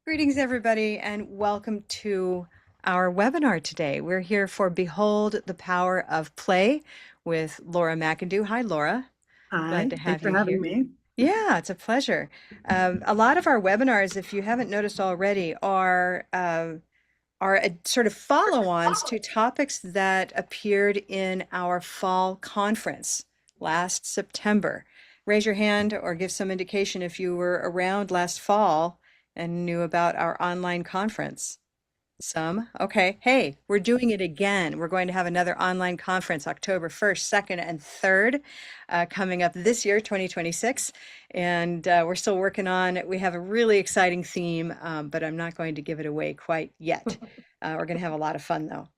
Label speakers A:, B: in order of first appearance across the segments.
A: Greetings, everybody, and welcome to our webinar today. We're here for Behold the Power of Play with Laura McIndoo. Hi, Laura. Glad
B: Hi,
A: to
B: thanks
A: have
B: for
A: you
B: having
A: here.
B: me.
A: Yeah, it's a pleasure. A lot of our webinars, if you haven't noticed already, are sort of follow-ons to topics that appeared in our fall conference last September. Raise your hand or give some indication if you were around last fall and knew about our online conference. Some. Okay. Hey, we're doing it again. We're going to have another online conference October 1st, 2nd, and 3rd coming up this year, 2026. And we're still working on, we have a really exciting theme, but I'm not going to give it away quite yet. We're going to have a lot of fun though.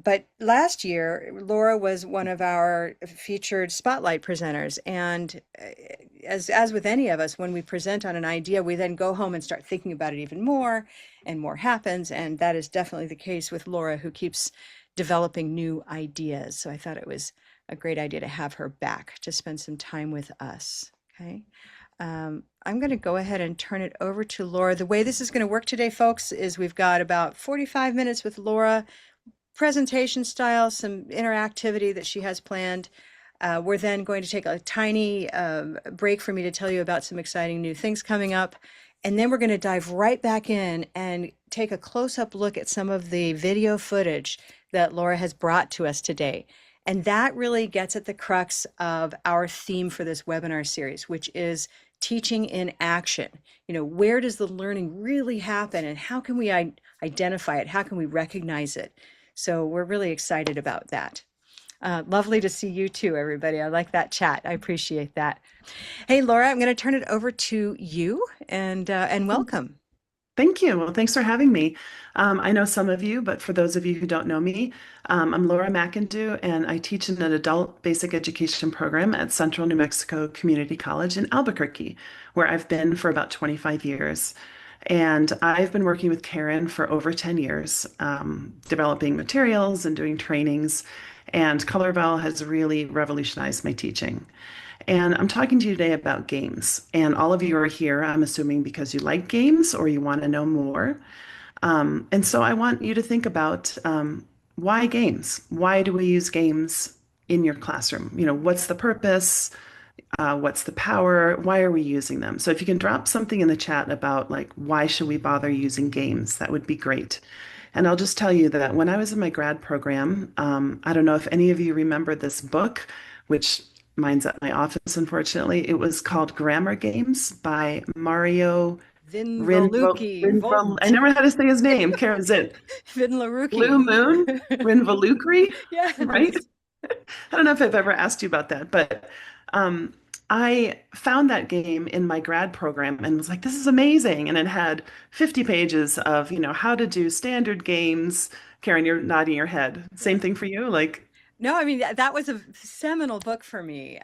A: But last year, Laura was one of our featured spotlight presenters. And as with any of us, when we present on an idea, we then go home and start thinking about it even more and more happens. And that is definitely the case with Laura, who keeps developing new ideas. So I thought it was a great idea to have her back to spend some time with us. Okay. I'm going to go ahead and turn it over to Laura. The way this is going to work today, folks, is we've got about 45 minutes with Laura, presentation style, some interactivity that she has planned. We're then going to take a tiny break for me to tell you about some exciting new things coming up. And then we're going to dive right back in and take a close-up look at some of the video footage that Laura has brought to us today. And that really gets at the crux of our theme for this webinar series, which is teaching in action. You know, where does the learning really happen and how can we identify it? How can we recognize it? So we're really excited about that. Lovely to see you too, everybody. I like that chat. I appreciate that. Hey, Laura, I'm going to turn it over to you and welcome.
B: Thank you. Well, thanks for having me. I know some of you, but for those of you who don't know me, I'm Laura McIndoo, and I teach in an adult basic education program at Central New Mexico Community College in Albuquerque, where I've been for about 25 years. And I've been working with Karen for over 10 years, developing materials and doing trainings. And Color Vowel has really revolutionized my teaching. And I'm talking to you today about games. And all of you are here, I'm assuming, because you like games or you want to know more. And so I want you to think about why games? Why do we use games in your classroom? You know, what's the purpose? What's the power? Why are we using them? So if you can drop something in the chat about like, why should we bother using games? That would be great. And I'll just tell you that when I was in my grad program, I don't know if any of you remember this book, which mine's at my office, unfortunately. It was called Grammar Games by Mario
A: Vinvolucci,
B: I
A: Volt,
B: never had to say his name. Karen, is it Blue
A: Vinlaruki.
B: Moon? Rinvolucri? Right?
A: Yes.
B: I don't know if I've ever asked you about that, but um, I found that game in my grad program and was like, this is amazing. And it had 50 pages of, you know, how to do standard games. Karen, you're nodding your head. Same thing for you? Like,
A: No, I mean that was a seminal book for me,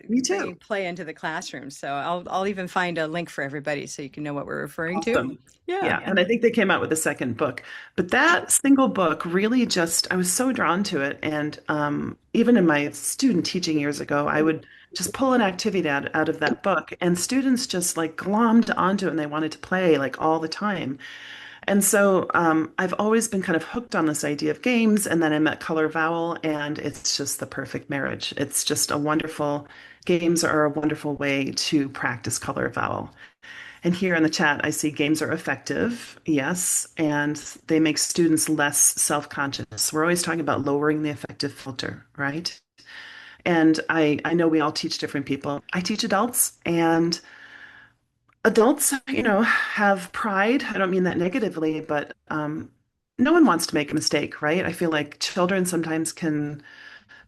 B: me too.
A: bringing play into the classroom. So I'll even find a link for everybody so you can know what we're referring to.
B: Awesome.
A: Yeah.
B: Yeah, and I think they came out with a second book. But that single book really just, I was so drawn to it. And even in my student teaching years ago, I would just pull an activity out of that book, and students just like glommed onto it and they wanted to play like all the time. And so I've always been kind of hooked on this idea of games. And then I met Color Vowel, and it's just the perfect marriage. It's just a wonderful, games are a wonderful way to practice Color Vowel. And here in the chat, I see games are effective, yes, and they make students less self-conscious. We're always talking about lowering the affective filter, right? And I know we all teach different people. I teach adults, and adults, you know, have pride. I don't mean that negatively, but no one wants to make a mistake, right? I feel like children sometimes can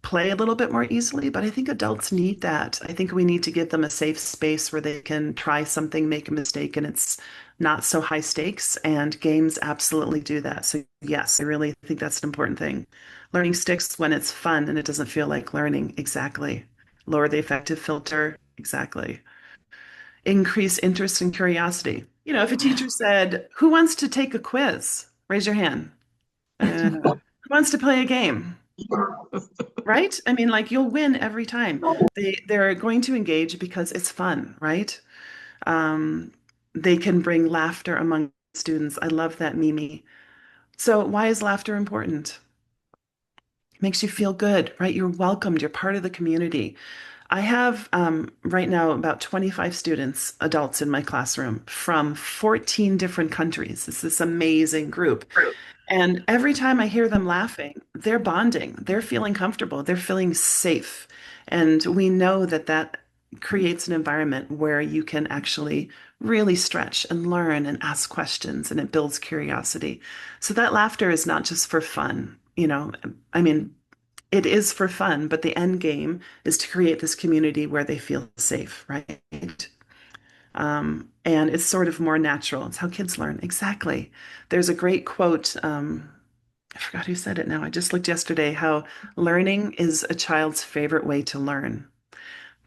B: play a little bit more easily, but I think adults need that. I think we need to give them a safe space where they can try something, make a mistake, and it's not so high stakes. And games absolutely do that. So, yes, I really think that's an important thing. Learning sticks when it's fun and it doesn't feel like learning. Exactly. Lower the affective filter. Exactly. Increase interest and curiosity. You know, if a teacher said, who wants to take a quiz? Raise your hand. Who wants to play a game? Right? I mean, like you'll win every time. They're going to engage because it's fun, right? Um, they can bring laughter among students. I love that, Mimi. So why is laughter important? It makes you feel good, right? You're welcomed. You're part of the community. I have right now about 25 students, adults in my classroom from 14 different countries. It's this amazing group. And every time I hear them laughing, they're bonding, they're feeling comfortable, they're feeling safe. And we know that that creates an environment where you can actually really stretch and learn and ask questions, and it builds curiosity. So that laughter is not just for fun, I mean, it is for fun, but the end game is to create this community where they feel safe, right? And it's sort of more natural. It's how kids learn. Exactly. There's a great quote. I forgot who said it now. I just looked yesterday how learning is a child's favorite way to learn.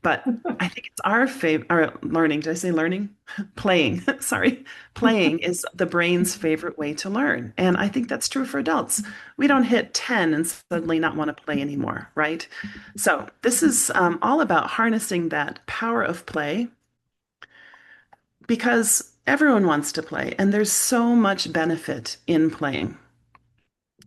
B: But I think it's our favorite, or learning. Did I say learning? Playing. Sorry. Playing is the brain's favorite way to learn. And I think that's true for adults. We don't hit 10 and suddenly not want to play anymore, right? So this is all about harnessing that power of play because everyone wants to play and there's so much benefit in playing.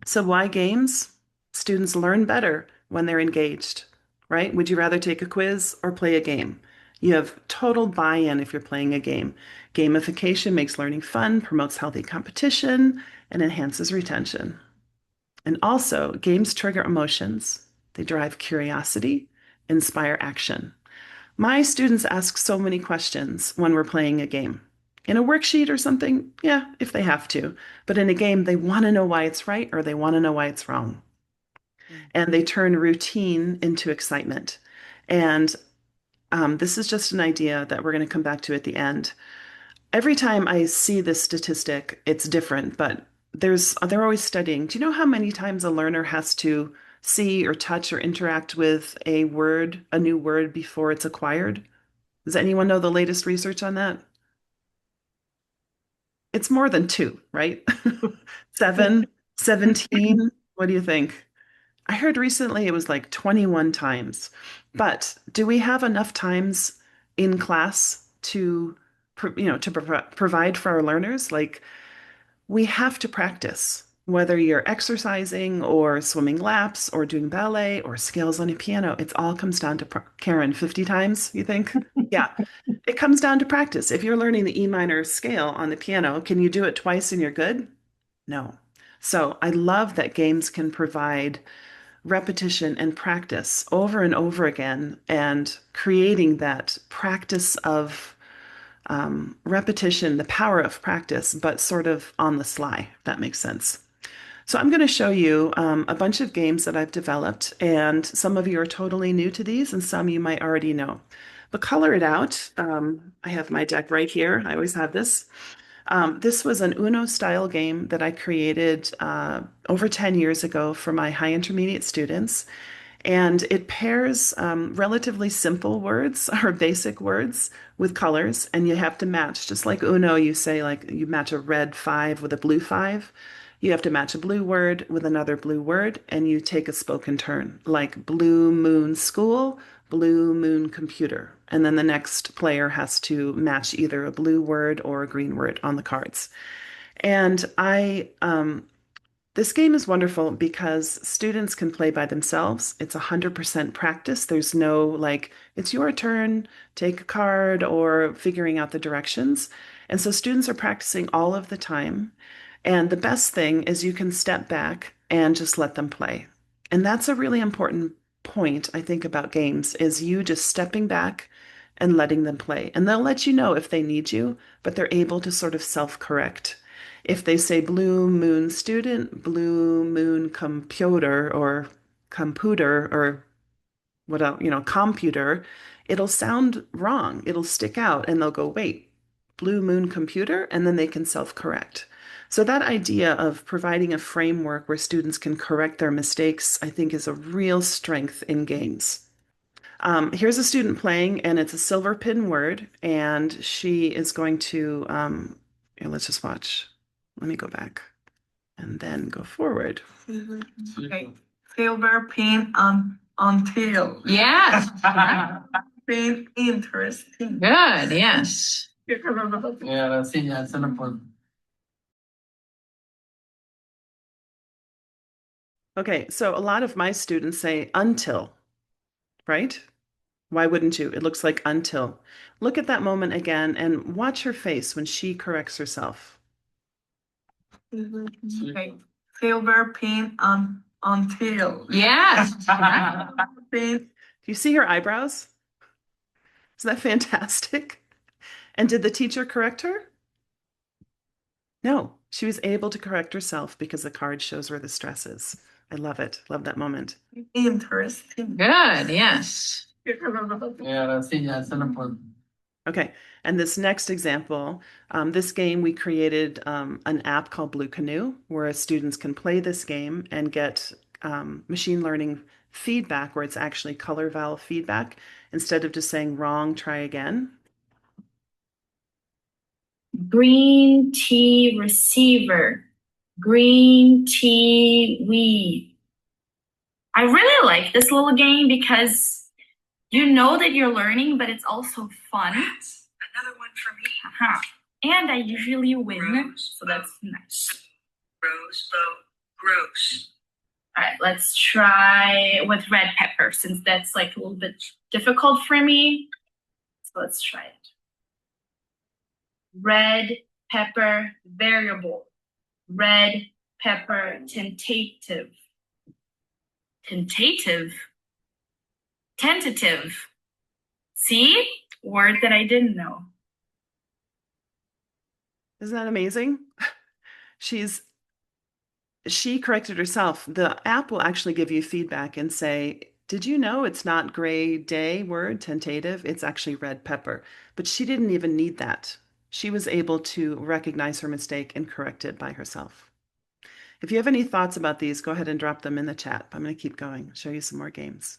B: So why games? Students learn better when they're engaged, right? Would you rather take a quiz or play a game? You have total buy-in if you're playing a game. Gamification makes learning fun, promotes healthy competition, and enhances retention. And also, games trigger emotions. They drive curiosity, inspire action. My students ask so many questions when we're playing a game. In a worksheet or something, yeah, if they have to. But in a game, they want to know why it's right or they want to know why it's wrong. And they turn routine into excitement. And this is just an idea that we're going to come back to at the end. Every time I see this statistic, it's different, but they're always studying. Do you know how many times a learner has to see or touch or interact with a word, a new word before it's acquired? Does anyone know the latest research on that? It's more than two, right? Seven, 17. What do you think? I heard recently it was like 21 times. But do we have enough times in class to, provide for our learners? Like we have to practice, whether you're exercising or swimming laps or doing ballet or scales on a piano. It all comes down to Karen, 50 times, you think? Yeah. It comes down to practice. If you're learning the E minor scale on the piano, can you do it twice and you're good? No. So I love that games can provide repetition and practice over and over again and creating that practice of repetition, the power of practice, but sort of on the sly, if that makes sense. So I'm going to show you a bunch of games that I've developed, and some of you are totally new to these, and some you might already know. But color it out. I have my deck right here. I always have this. This was an Uno style game that I created over 10 years ago for my high intermediate students. And it pairs relatively simple words or basic words with colors, and you have to match. Just like Uno, you say, like, you match a red five with a blue five. You have to match a blue word with another blue word, and you take a spoken turn, like blue moon school, blue moon computer. And then the next player has to match either a blue word or a green word on the cards. And this game is wonderful because students can play by themselves. It's 100% practice. There's no like, it's your turn, take a card, or figuring out the directions. And so students are practicing all of the time. And the best thing is you can step back and just let them play. And that's a really important point, I think, about games is you just stepping back and letting them play. And they'll let you know if they need you, but they're able to sort of self-correct. If they say blue moon student, blue moon computer or what else, computer, it'll sound wrong. It'll stick out and they'll go, wait, blue moon computer, and then they can self-correct. So that idea of providing a framework where students can correct their mistakes, I think is a real strength in games. Here's a student playing, and it's a silver pin word, and she is going to, here, let's just watch. Let me go back and then go forward.
C: Okay. Silver pin on tail.
D: Yes.
C: Pin interesting.
D: Good. Yes.
C: Yeah,
E: Sí, ya se lo puedo.
B: Okay, so a lot of my students say until, right? Why wouldn't you? It looks like until. Look at that moment again and watch her face when she corrects herself.
C: Okay. Silver paint on tail.
D: Yes.
C: Paint.
B: Do you see her eyebrows? Isn't that fantastic? And did the teacher correct her? No, she was able to correct herself because the card shows where the stress is. I love it. Love that moment.
C: Interesting.
D: Good, yes.
C: Yeah, sí, ya se lo puedo.
B: Okay, and this next example, this game we created an app called Blue Canoe where students can play this game and get machine learning feedback where it's actually color vowel feedback. Instead of just saying wrong, try again.
E: Green tea receiver, green tea weed. I really like this little game because you know that you're learning, but it's also fun.
F: That's another one for me.
E: And I usually win,
F: Rose,
E: so that's nice.
F: Rose, bow, gross.
E: All right, let's try with red pepper since that's like a little bit difficult for me. So let's try it. Red pepper variable. Red pepper tentative. Tentative. Tentative. See? Word that I didn't know.
B: Isn't that amazing? She corrected herself. The app will actually give you feedback and say, did you know it's not gray day word, tentative? It's actually red pepper. But she didn't even need that. She was able to recognize her mistake and correct it by herself. If you have any thoughts about these, go ahead and drop them in the chat. I'm going to keep going, show you some more games.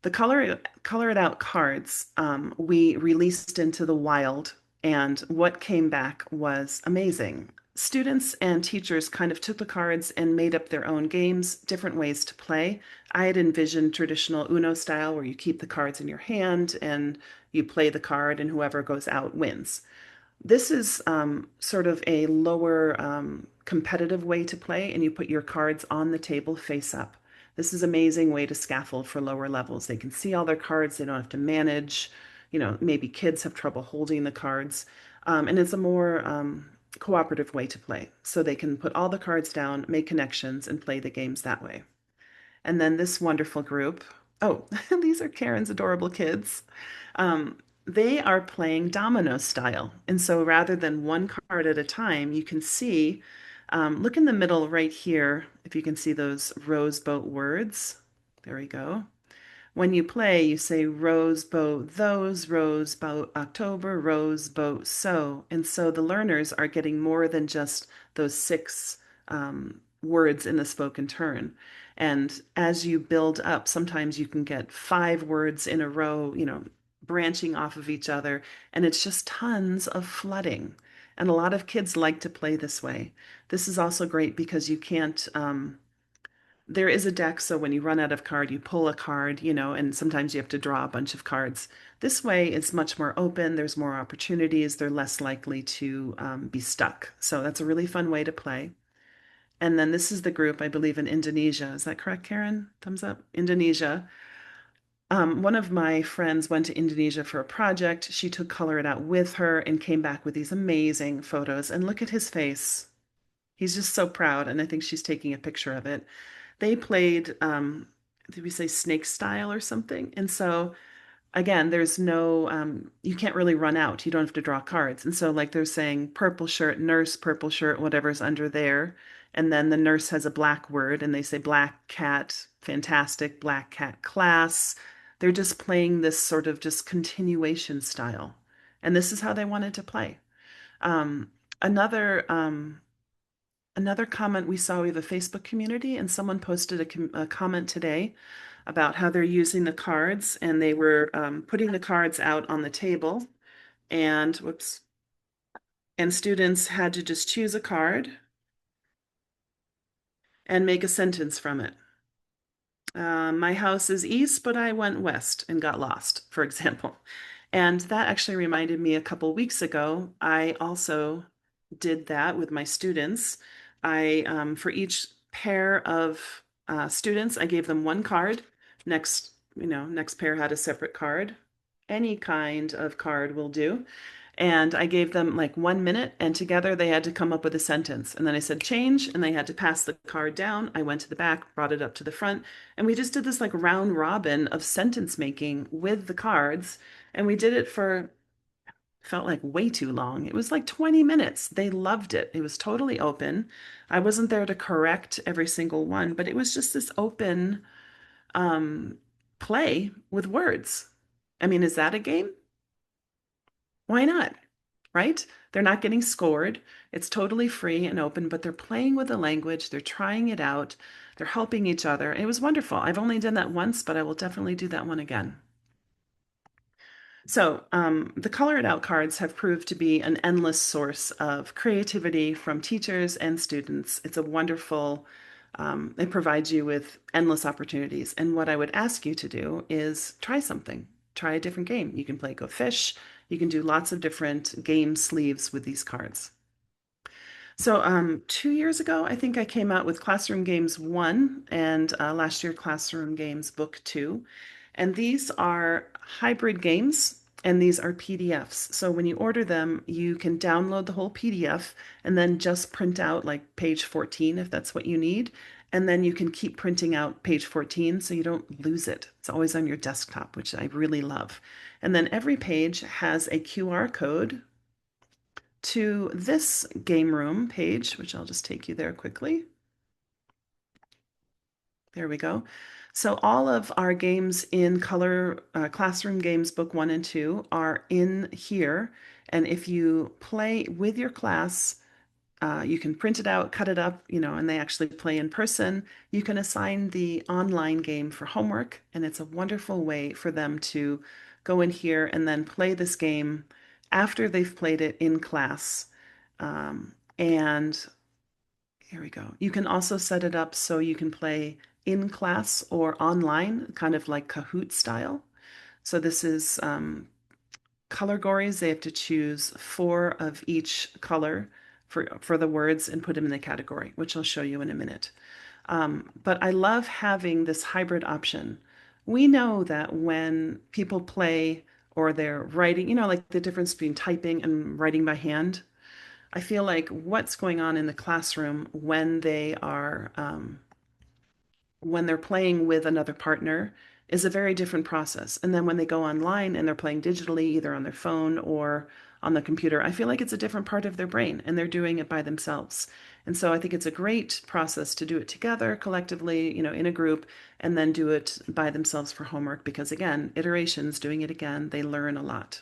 B: The color it out cards we released into the wild, and what came back was amazing. Students and teachers kind of took the cards and made up their own games, different ways to play. I had envisioned traditional Uno style where you keep the cards in your hand and you play the card and whoever goes out wins. This is sort of a lower competitive way to play, and you put your cards on the table face up. This is an amazing way to scaffold for lower levels. They can see all their cards. They don't have to manage. Maybe kids have trouble holding the cards. And it's a more cooperative way to play. So they can put all the cards down, make connections, and play the games that way. And then this wonderful group. Oh, these are Karen's adorable kids. They are playing domino style. And so rather than one card at a time, you can see, look in the middle right here, if you can see those rose boat words. There we go. When you play, you say rose boat those, rose boat October, rose boat so. And so the learners are getting more than just those 6 words in the spoken turn. And as you build up, sometimes you can get 5 words in a row, branching off of each other. And it's just tons of flooding. And a lot of kids like to play this way. This is also great because you can't there is a deck, so when you run out of card, you pull a card, and sometimes you have to draw a bunch of cards. This way, it's much more open. There's more opportunities. They're less likely to be stuck. So that's a really fun way to play. And then this is the group, I believe, in Indonesia. Is that correct, Karen? Thumbs up. Indonesia. One of my friends went to Indonesia for a project. She took Color It Out with her and came back with these amazing photos. And look at his face. He's just so proud, and I think she's taking a picture of it. They played, did we say snake style or something? And so again, there's no, you can't really run out. You don't have to draw cards. And so like they're saying purple shirt, nurse, purple shirt, whatever's under there. And then the nurse has a black word and they say black cat, fantastic, black cat class. They're just playing this sort of just continuation style. And this is how they wanted to play. Um, another Another comment we saw, we have a Facebook community, and someone posted a comment today about how they're using the cards, and they were putting the cards out on the table, and and students had to just choose a card and make a sentence from it. My house is east, but I went west and got lost, for example. And that actually reminded me a couple weeks ago, I also did that with my students. For each pair of students, I gave them one card. Next pair had a separate card. Any kind of card will do. And I gave them like 1 minute, and together they had to come up with a sentence. And then I said change, and they had to pass the card down. I went to the back, brought it up to the front, and we just did this like round robin of sentence making with the cards. And we did it for, felt like way too long. It was like 20 minutes. They loved it. It was totally open. I wasn't there to correct every single one, but it was just this open play with words. I mean, is that a game? Why not? Right? They're not getting scored. It's totally free and open, but they're playing with the language. They're trying it out. They're helping each other. It was wonderful. I've only done that once, but I will definitely do that one again. So the Color It Out cards have proved to be an endless source of creativity from teachers and students. It's a wonderful, it provides you with endless opportunities. And what I would ask you to do is try something. Try a different game. You can play Go Fish. You can do lots of different game sleeves with these cards. So 2 years ago, I think I came out with Classroom Games 1 and last year Classroom Games Book 2. And these are hybrid games, and these are PDFs. So when you order them, you can download the whole PDF and then just print out like page 14 if that's what you need. And then you can keep printing out page 14 so you don't lose it. It's always on your desktop, which I really love. And then every page has a QR code to this game room page, which I'll just take you there quickly. There we go. So all of our games in Color Classroom Games Book 1 and 2 are in here. And if you play with your class, you can print it out, cut it up, and they actually play in person. You can assign the online game for homework, and it's a wonderful way for them to go in here and then play this game after they've played it in class. And here we go. You can also set it up so you can play in class or online, kind of like Kahoot style. So this is categories. They have to choose 4 of each color for the words and put them in the category, which I'll show you in a minute. But I love having this hybrid option. We know that when people play or they're writing, like the difference between typing and writing by hand, I feel like what's going on in the classroom when they are when they're playing with another partner is a very different process. And then when they go online and they're playing digitally, either on their phone or on the computer, I feel like it's a different part of their brain and they're doing it by themselves. And so I think it's a great process to do it together, collectively, in a group, and then do it by themselves for homework because, again, iterations, doing it again, they learn a lot.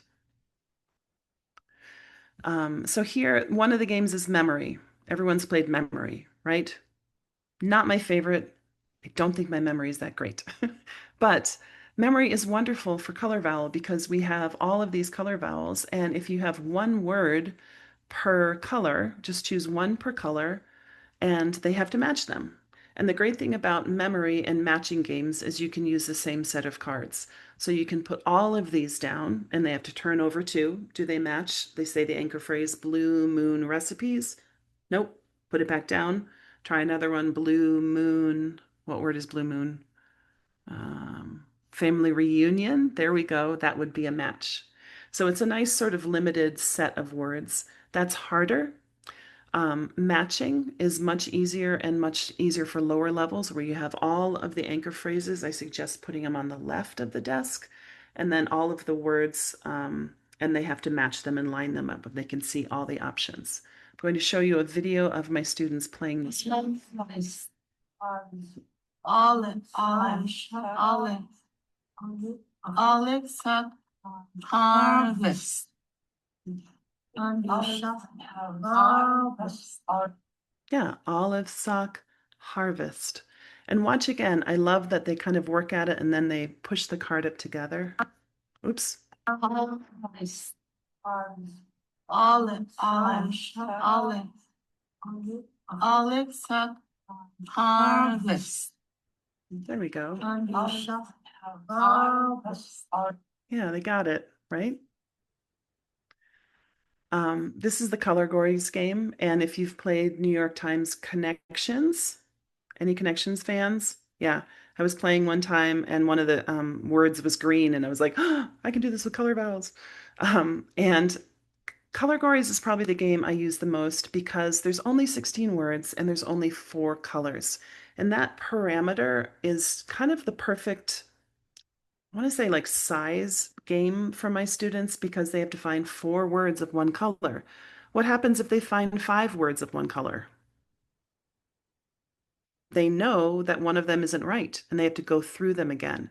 B: So here, one of the games is memory. Everyone's played memory, right? Not my favorite. I don't think my memory is that great. But memory is wonderful for color vowel because we have all of these color vowels. And if you have one word per color, just choose one per color, and they have to match them. And the great thing about memory and matching games is you can use the same set of cards. So you can put all of these down and they have to turn over too. Do they match? They say the anchor phrase, blue moon recipes. Nope. Put it back down. Try another one, blue moon. What word is blue moon? Family reunion. There we go. That would be a match. So it's a nice sort of limited set of words. That's harder. Matching is much easier and much easier for lower levels where you have all of the anchor phrases. I suggest putting them on the left of the desk and then all of the words, and they have to match them and line them up, but they can see all the options. I'm going to show you a video of my students playing this.
C: Olive, harvest.
B: Yeah, olive sock harvest. And watch again. I love that they kind of work at it and then they push the card up together. Oops.
C: Olive, sock, harvest.
B: There we go.
C: Harvest.
B: Yeah, they got it, right? This is the Color Gories game, and if you've played New York Times Connections, Any Connections fans? Yeah, I was playing one time and one of the words was green, and I was like, oh, I can do this with color vowels. And Categories is probably the game I use the most because there's only 16 words and there's only 4 colors. And that parameter is kind of the perfect, I want to say like size game for my students because they have to find 4 words of one color. What happens if they find 5 words of one color? They know that one of them isn't right and they have to go through them again.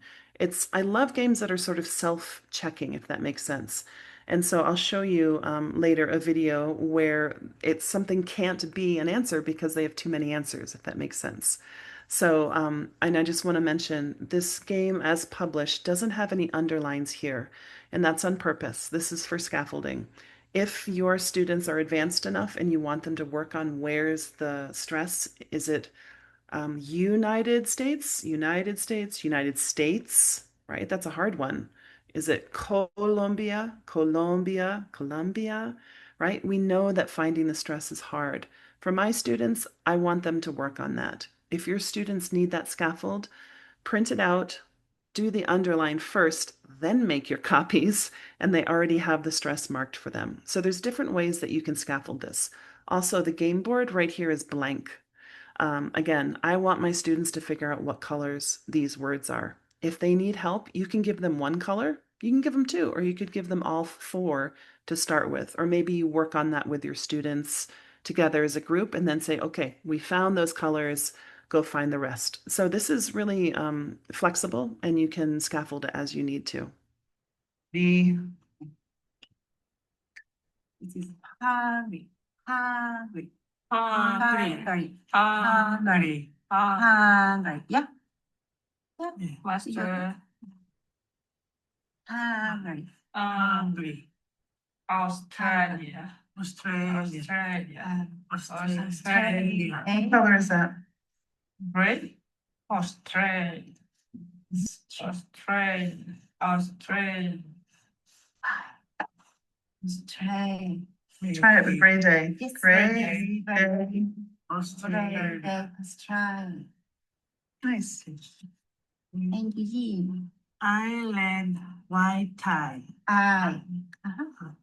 B: I love games that are sort of self-checking, if that makes sense. And so I'll show you later a video where something can't be an answer because they have too many answers, if that makes sense. So, and I just want to mention this game as published doesn't have any underlines here, and that's on purpose. This is for scaffolding. If your students are advanced enough and you want them to work on where's the stress, is it United States, United States, United States, right? That's a hard one. Is it Colombia, Colombia, Colombia, right? We know that finding the stress is hard. For my students, I want them to work on that. If your students need that scaffold, print it out, do the underline first, then make your copies, and they already have the stress marked for them. So there's different ways that you can scaffold this. Also, the game board right here is blank. Again, I want my students to figure out what colors these words are. If they need help, you can give them 1 color, you can give them 2, or you could give them all 4 to start with. Or maybe you work on that with your students together as a group and then say, okay, we found those colors, go find the rest. So this is really flexible and you can scaffold it as you need to.
C: This is hungry, hungry,
E: Hungry.
C: hungry, hungry. Yeah. Yeah.
E: What's the
C: Hungry.
E: hungry? Australia.
C: Australia.
E: Australia.
C: Australia.
B: What color is that?
E: Red. Australia. Australia. Australia.
C: Australia.
B: Try it with Gray Day.
C: Yes,
B: Gray Day.
C: Australia. Australia.
B: Nice.
C: Thank you.
E: Island. White tie.
C: Island.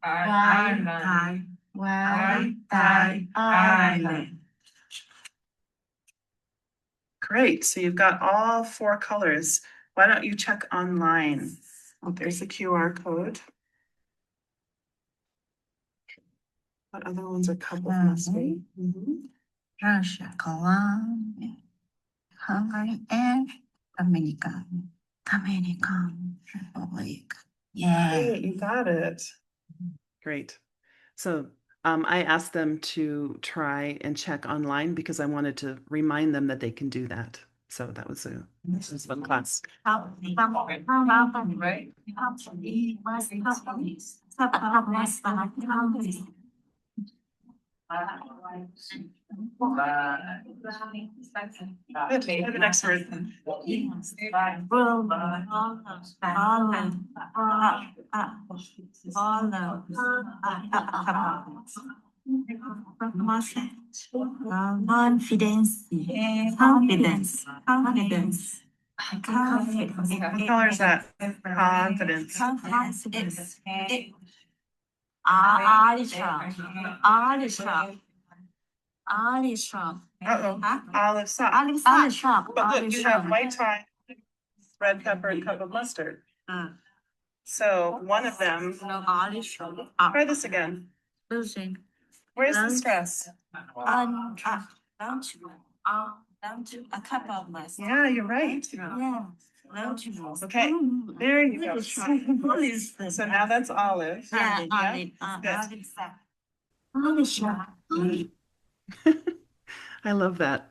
E: Island.
C: White
E: tie island.
B: Great. So you've got all 4 colors. Why don't you check online? There's a QR code. What other ones are coupled mustard?
C: Russia, Colombia, Hungary, and Dominican Republic. Yeah.
B: Great, you got it. Great. So I asked them to try and check online because I wanted to remind them that they can do that. So that was a fun class. Okay, the next word.
C: Confidence. Confidence. Confidence.
B: What color is that? Confidence.
C: Confidence. Alisha. Alisha. Alisha.
B: Uh-oh, olive sauce.
C: Alisha.
B: But look, you have white tie, red pepper, and coupled mustard. So one of them,
C: Alisha.
B: try this again.
C: Losing.
B: Where's the stress?
C: Down to a couple of months.
B: Yeah, you're right.
C: Yeah. Down to.
B: Okay, there you go.
C: What is this?
B: So now that's olive.
C: Yeah,
B: Yeah,
C: olive.
B: good.
C: Alisha.
B: I love that.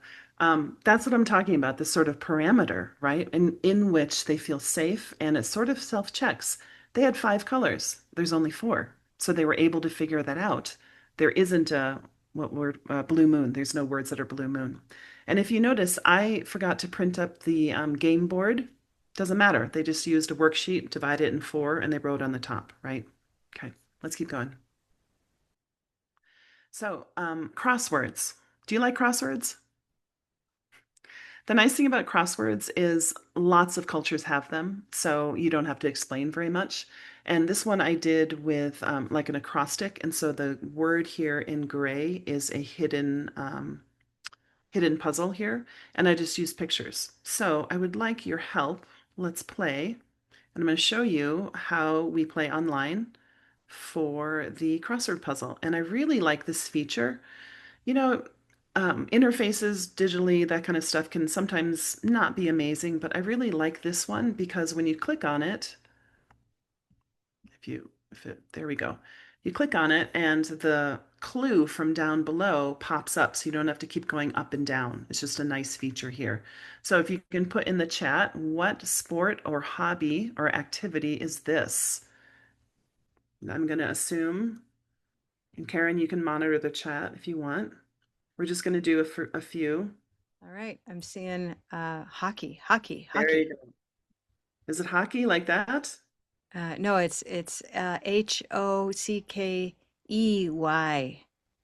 B: That's what I'm talking about, this sort of parameter, right? In which they feel safe and it sort of self-checks. They had 5 colors. There's only 4. So they were able to figure that out. There isn't a blue moon. There's no words that are blue moon. And if you notice, I forgot to print up the game board. Doesn't matter. They just used a worksheet, divided it in 4, and they wrote on the top, right? Okay, let's keep going. So crosswords. Do you like crosswords? The nice thing about crosswords is lots of cultures have them, so you don't have to explain very much. And this one I did with like an acrostic, and so the word here in gray is a hidden puzzle here, and I just used pictures. So I would like your help. Let's play, and I'm going to show you how we play online for the crossword puzzle. And I really like this feature. You know, interfaces digitally, that kind of stuff can sometimes not be amazing, but I really like this one because when you click on it, there we go. You click on it and the clue from down below pops up so you don't have to keep going up and down. It's just a nice feature here. So if you can put in the chat, what sport or hobby or activity is this? I'm going to assume, and Karen, you can monitor the chat if you want. We're just going to do a few.
A: All right, I'm seeing hockey.
B: There you go. Is it hockey like that?
A: No, it's Hockey.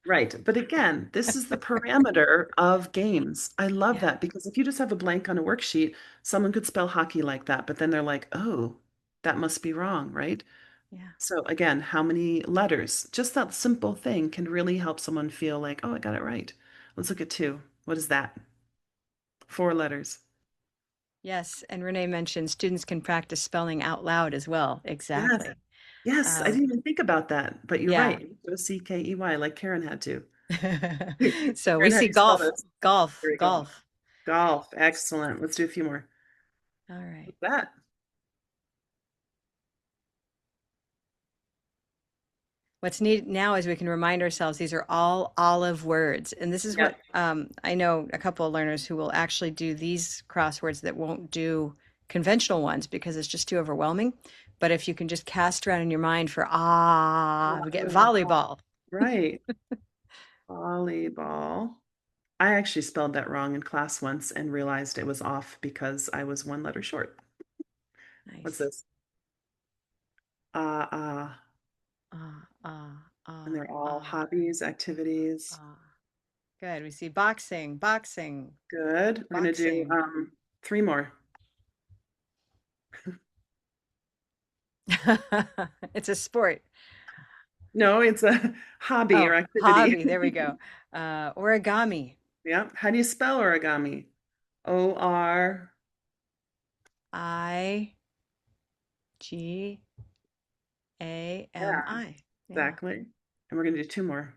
B: Right. But again, this is the parameter of games. I love
A: Yeah,
B: that because if you just have a blank on a worksheet, someone could spell hockey like that, but then they're like, oh, that must be wrong, right?
A: yeah.
B: So again, how many letters? Just that simple thing can really help someone feel like, oh, I got it right. Let's look at two. What is that? 4 letters.
A: Yes, and Renee mentioned students can practice spelling out loud as well.
B: Yes.
A: Exactly.
B: Yes, I
A: Um,
B: didn't even think about that, but you're
A: yeah.
B: right. Go CKEY like Karen had to.
A: So we
B: Karen, how do
A: see
B: you spell
A: golf,
B: this?
A: golf,
B: There we go.
A: golf.
B: Golf. Excellent. Let's do a few more.
A: All right.
B: What's that?
A: What's neat now is we can remind ourselves these are all olive words. And this is
B: Yeah.
A: what I know a couple of learners who will actually do these crosswords that won't do conventional ones because it's just too overwhelming. But if you can just cast around in your mind for we get volleyball.
B: Right. Volleyball. I actually spelled that wrong in class once and realized it was off because I was 1 letter short. What's
A: Nice.
B: this? Ah, ah.
A: Ah, ah,
B: And
A: ah,
B: they're all
A: ah,
B: hobbies, activities.
A: ah. Good. We see boxing, boxing,
B: Good. We're going to do
A: boxing.
B: 3 more.
A: It's a sport.
B: No, it's a hobby or
A: Oh,
B: activity.
A: hobby. There we go. Origami.
B: Yeah. How do you spell origami? O-R. Yeah,
A: Igami. Yeah,
B: exactly. And we're going to do 2 more.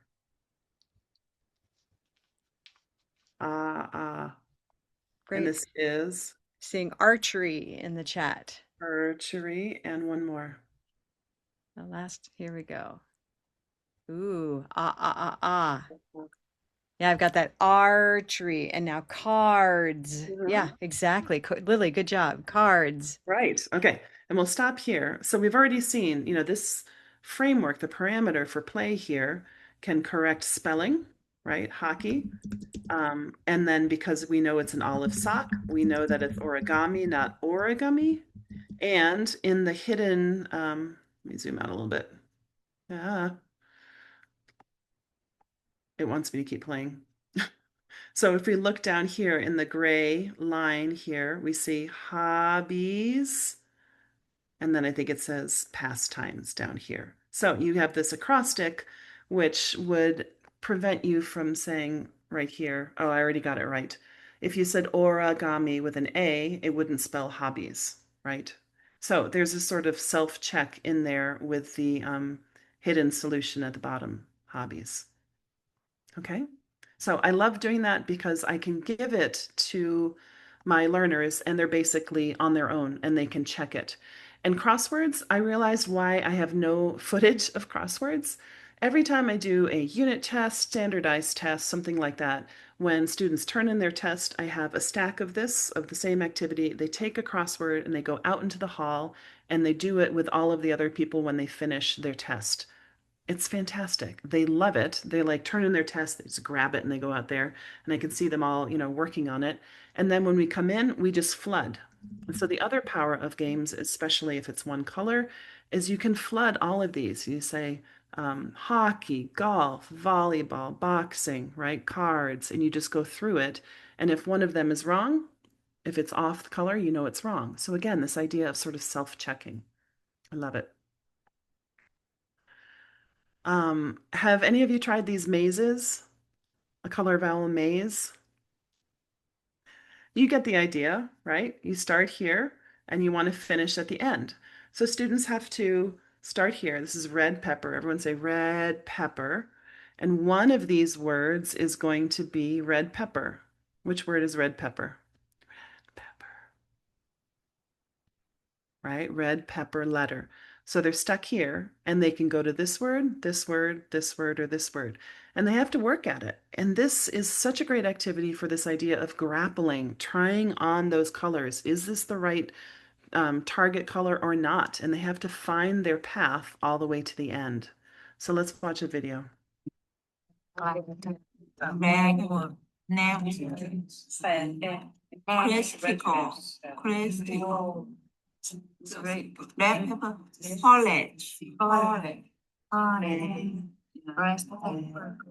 B: Ah, ah. And
A: great.
B: this is
A: Seeing archery in the chat.
B: archery and 1 more.
A: The last, here we go. Ooh, ah, ah, ah, ah. Yeah, I've got that archery and now cards. Yeah,
B: Mhm.
A: exactly. Lily, good job. Cards.
B: Right. Okay. And we'll stop here. So we've already seen, this framework, the parameter for play here can correct spelling, right? Hockey. And then because we know it's an olive sock, we know that it's origami, not origami. And in the hidden, let me zoom out a little bit. Ah, it wants me to keep playing. So if we look down here in the gray line here, we see hobbies. And then I think it says pastimes down here. So you have this acrostic, which would prevent you from saying right here, oh, I already got it right. If you said origami with an A, it wouldn't spell hobbies, right? So there's a sort of self-check in there with the hidden solution at the bottom, hobbies. Okay. So I love doing that because I can give it to my learners and they're basically on their own and they can check it. And crosswords, I realized why I have no footage of crosswords. Every time I do a unit test, standardized test, something like that, when students turn in their test, I have a stack of this, of the same activity. They take a crossword and they go out into the hall and they do it with all of the other people when they finish their test. It's fantastic. They love it. They like turn in their test, they just grab it and they go out there and I can see them all, working on it. And then when we come in, we just flood. And so the other power of games, especially if it's one color, is you can flood all of these. You say hockey, golf, volleyball, boxing, right? Cards, and you just go through it. And if one of them is wrong, If it's off color, you know it's wrong. So again, this idea of sort of self-checking. I love it. Have any of you tried these mazes? A color vowel maze? You get the idea, right? You start here and you want to finish at the end. So students have to start here. This is red pepper. Everyone say red pepper. And one of these words is going to be red pepper. Which word is red pepper? Red pepper. Right? Red pepper letter. So they're stuck here and they can go to this word, this word, this word, or this word. And they have to work at it. And this is such a great activity for this idea of grappling, trying on those colors. Is this the right target color or not? And they have to find their path all the way to the end. So let's watch a video.
C: Backward, now, critical, red pepper,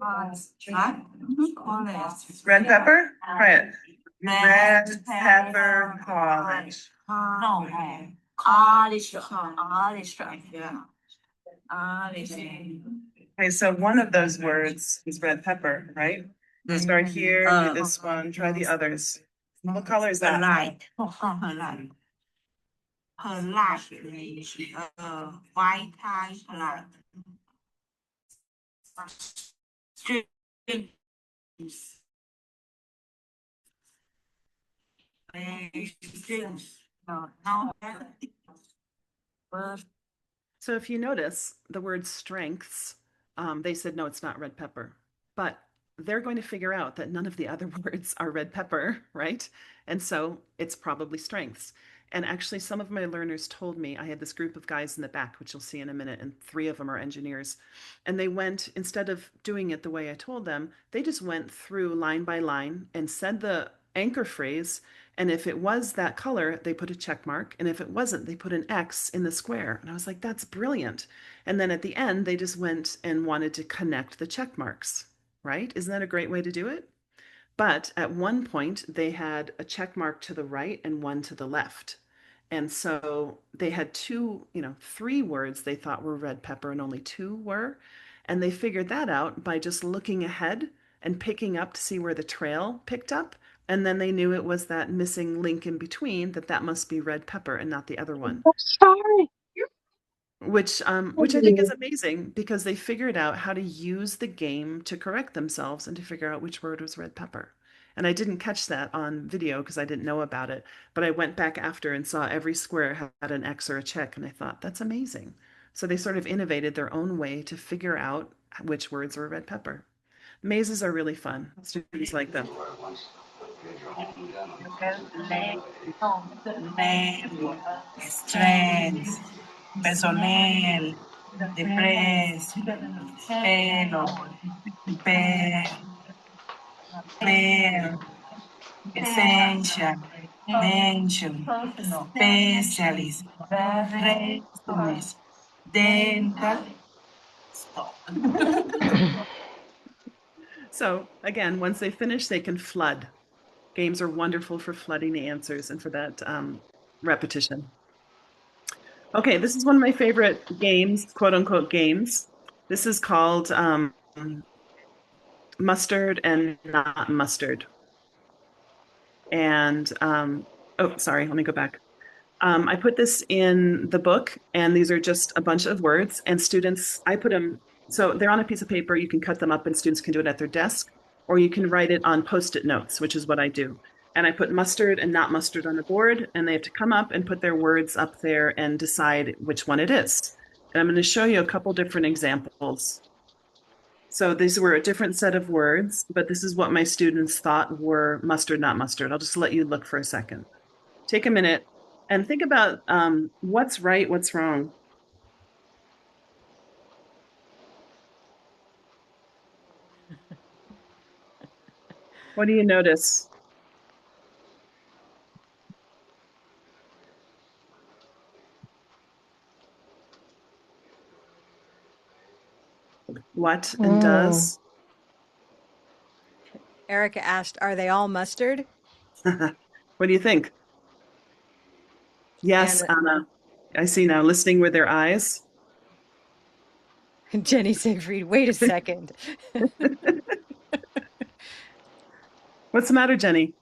C: college, college.
B: Red pepper? Try it.
C: Red
B: pepper college.
C: No, college, yeah.
B: Okay, so one of those words is red pepper, right? Start here, do this one, try the others. What color is that?
C: Light, her light. Her light, white tie light.
B: So if you notice the word strengths, they said, no, it's not red pepper. But they're going to figure out that none of the other words are red pepper, right? And so it's probably strengths. And actually, some of my learners told me, I had this group of guys in the back, which you'll see in a minute, and 3 of them are engineers. And they went, instead of doing it the way I told them, they just went through line by line and said the anchor phrase. And if it was that color, they put a check mark. And if it wasn't, they put an X in the square. And I was like, that's brilliant. And then at the end, they just went and wanted to connect the check marks, right? Isn't that a great way to do it? But at one point, they had a check mark to the right and one to the left. And so they had 3 words they thought were red pepper and only 2 were. And they figured that out by just looking ahead and picking up to see where the trail picked up. And then they knew it was that missing link in between, that must be red pepper and not the other one.
D: Sorry.
B: Which I think is amazing because they figured out how to use the game to correct themselves and to figure out which word was red pepper. And I didn't catch that on video because I didn't know about it, but I went back after and saw every square had an X or a check, and I thought, that's amazing. So they sort of innovated their own way to figure out which words were red pepper. Mazes are really fun. Students like them.
C: Strength, personnel, depressed, pelo, pair, essential, mention, specialist, resumes, dental, stop.
B: So again, once they finish, they can flood. Games are wonderful for flooding the answers and for that repetition. Okay, this is one of my favorite games, quote unquote games. This is called mustard and not mustard. And, oh, sorry, let me go back. I put this in the book, and these are just a bunch of words, and students, I put them, so they're on a piece of paper, you can cut them up and students can do it at their desk, or you can write it on Post-it notes, which is what I do. And I put mustard and not mustard on the board, and they have to come up and put their words up there and decide which one it is. And I'm going to show you a couple different examples. So these were a different set of words, but this is what my students thought were mustard, not mustard. I'll just let you look for a second. Take a minute and think about what's right, what's wrong. What do you notice? What and does?
A: Erica asked, are they all mustard?
B: What do you think? Yes,
A: And
B: Anna. I see now, listening with their eyes.
A: Jenny Siegfried, wait a second.
B: What's the matter, Jenny?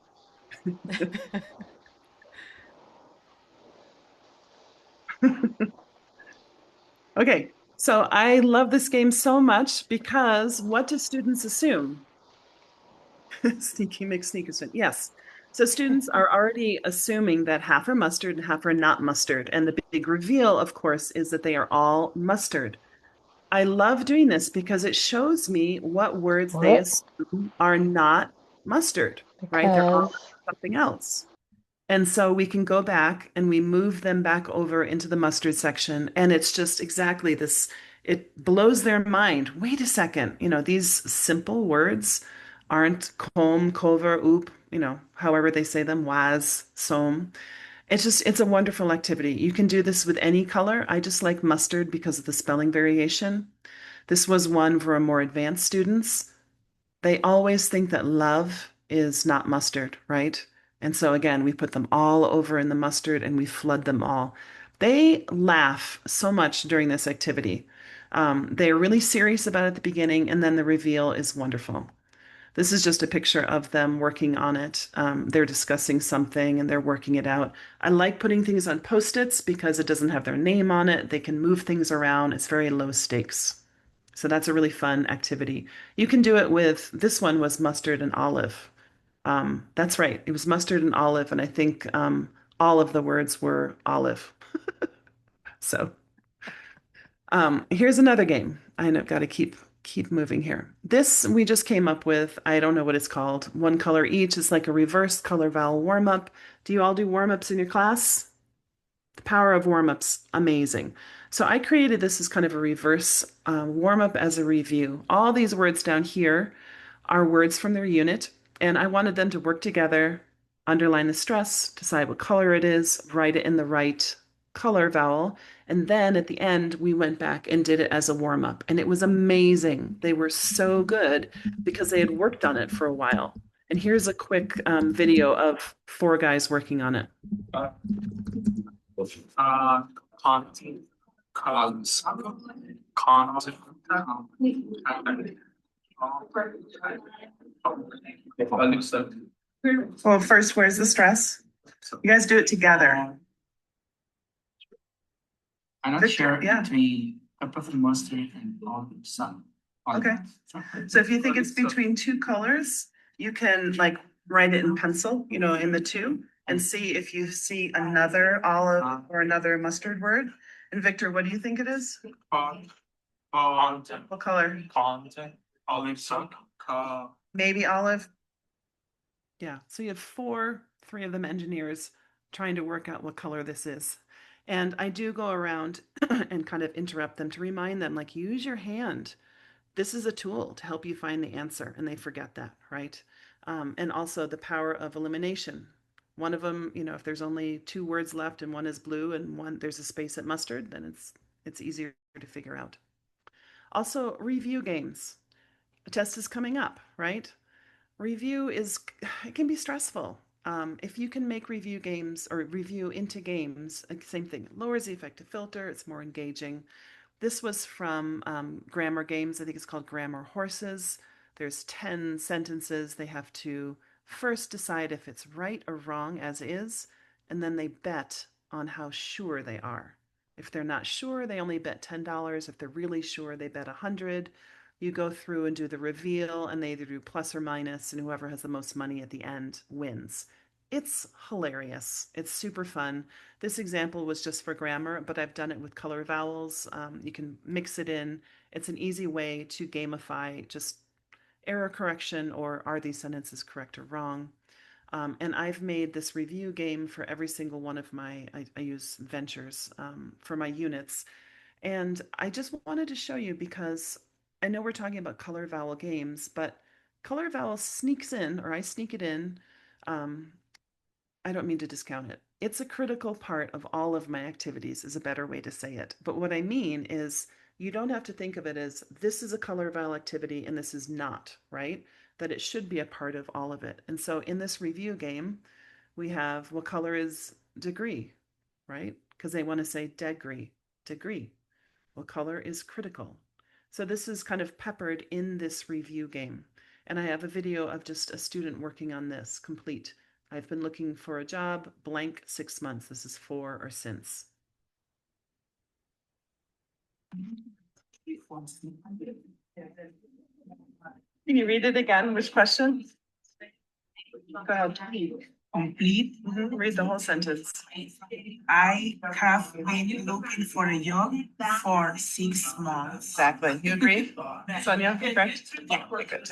B: Okay, so I love this game so much because what do students assume? Sneaky McSneakerson. Yes. So students are already assuming that half are mustard and half are not mustard. And the big reveal, of course, is that they are all mustard. I love doing this because it shows me what words they
D: What?
B: assume are not mustard, right? They're all
D: Because
B: something else. And so we can go back and we move them back over into the mustard section. And it's just exactly this, it blows their mind. Wait a second, these simple words aren't comb, cover, oop, however they say them, was, som. It's a wonderful activity. You can do this with any color. I just like mustard because of the spelling variation. This was one for more advanced students. They always think that love is not mustard, right? And so again, we put them all over in the mustard and we flood them all. They laugh so much during this activity. They're really serious about it at the beginning, and then the reveal is wonderful. This is just a picture of them working on it. They're discussing something and they're working it out. I like putting things on Post-its because it doesn't have their name on it. They can move things around. It's very low stakes. So that's a really fun activity. You can do it with, this one was mustard and olive. That's right. It was mustard and olive. And I think all of the words were olive. So here's another game. I know, got to keep moving here. This we just came up with. I don't know what it's called. One color each. It's like a reverse color vowel warm up. Do you all do warm ups in your class? The power of warm ups, amazing. So I created this as kind of a reverse warm up as a review. All these words down here are words from their unit, and I wanted them to work together, underline the stress, decide what color it is, write it in the right color vowel, and then at the end, we went back and did it as a warm up. And it was amazing. They were so good because they had worked on it for a while. And here's a quick video of 4 guys working on it.
G: Content, colors, content,
B: Well, first, where's the stress? You guys do it together.
G: I'm not
B: Victor,
G: sure
B: yeah.
G: between pepper mustard and all sun.
B: Okay. So if you think it's between 2 colors, you can like write it in pencil, in the 2, and see if you see another olive or another mustard word. And Victor, what do you think it is?
G: Content,
B: What color?
G: content, olive sun,
B: Maybe olive. Yeah, so you have 3 of them engineers trying to work out what color this is. And I do go around and kind of interrupt them to remind them, like, use your hand. This is a tool to help you find the answer, and they forget that, right? And also the power of elimination. One of them, if there's only 2 words left and one is blue and one there's a space at mustard, then it's easier to figure out. Also, review games. A test is coming up, right? Review it can be stressful. If you can make review games or review into games, same thing, it lowers the effective filter, it's more engaging. This was from Grammar Games. I think it's called Grammar Horses. There's 10 sentences. They have to first decide if it's right or wrong as is, and then they bet on how sure they are. If they're not sure, they only bet $10. If they're really sure, they bet 100. You go through and do the reveal, and they either do plus or minus, and whoever has the most money at the end wins. It's hilarious. It's super fun. This example was just for grammar, but I've done it with color vowels. You can mix it in. It's an easy way to gamify just error correction, or are these sentences correct or wrong? And I've made this review game for every single one of I use ventures for my units. And I just wanted to show you because I know we're talking about color vowel games, but color vowel sneaks in, or I sneak it in. I don't mean to discount it. It's a critical part of all of my activities, is a better way to say it. But what I mean is you don't have to think of it as this is a color vowel activity and this is not, right? That it should be a part of all of it. And so in this review game, We have what color is degree, right? Because they want to say degree, degree. What color is critical? So this is kind of peppered in this review game. And I have a video of just a student working on this complete. I've been looking for a job, blank 6 months. This is for or since. Can you read it again? Which question? Go ahead.
C: Complete.
B: Read the whole sentence.
C: I have been looking for a job for 6 months.
B: Exactly. You agree, Sonia? Correct?
C: Yeah.
B: Good.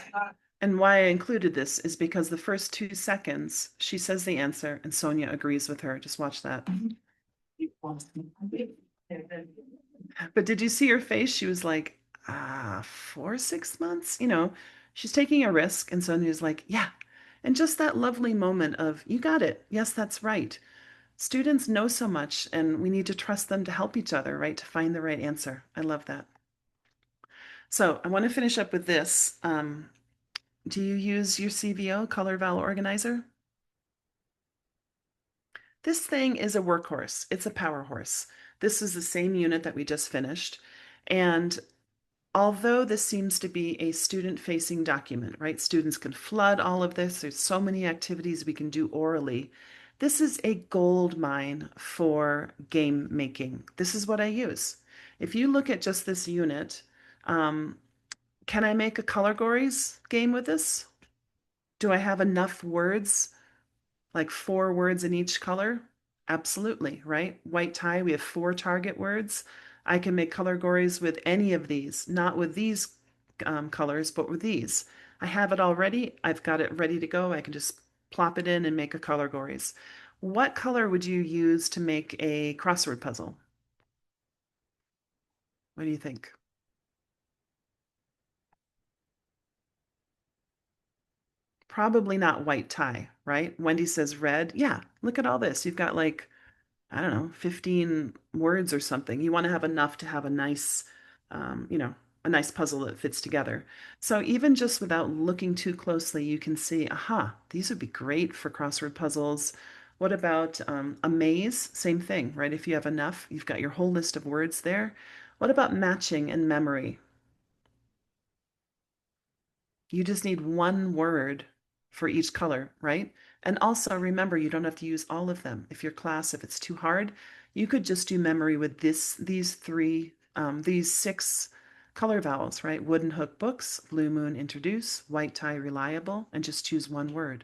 B: And why I included this is because the first 2 seconds, she says the answer and Sonia agrees with her. Just watch that. But did you see her face? She was like, 4, 6 months? You know, she's taking a risk. And Sonia's like, yeah. And just that lovely moment of, you got it. Yes, that's right. Students know so much, and we need to trust them to help each other, right? To find the right answer. I love that. So I want to finish up with this. Do you use your CVO, Color Vowel Organizer? This thing is a workhorse. It's a power horse. This is the same unit that we just finished. And although this seems to be a student-facing document, right? Students can flood all of this. There's so many activities we can do orally. This is a gold mine for game making. This is what I use. If you look at just this unit, can I make a categories game with this? Do I have enough words, like 4 words in each color? Absolutely, right? White tie, we have 4 target words. I can make categories with any of these, not with these colors, but with these. I have it already. I've got it ready to go. I can just plop it in and make a categories. What color would you use to make a crossword puzzle? What do you think? Probably not white tie, right? Wendy says red. Yeah, look at all this. You've got like, I don't know, 15 words or something. You want to have enough to have a nice, a nice puzzle that fits together. So even just without looking too closely, you can see, aha, these would be great for crossword puzzles. What about a maze? Same thing, right? If you have enough, you've got your whole list of words there. What about matching and memory? You just need 1 word for each color, right? And also remember, you don't have to use all of them. If your class, if it's too hard, you could just do memory with these 6 color vowels, right? Wooden hook books, blue moon introduce, white tie reliable, and just choose 1 word.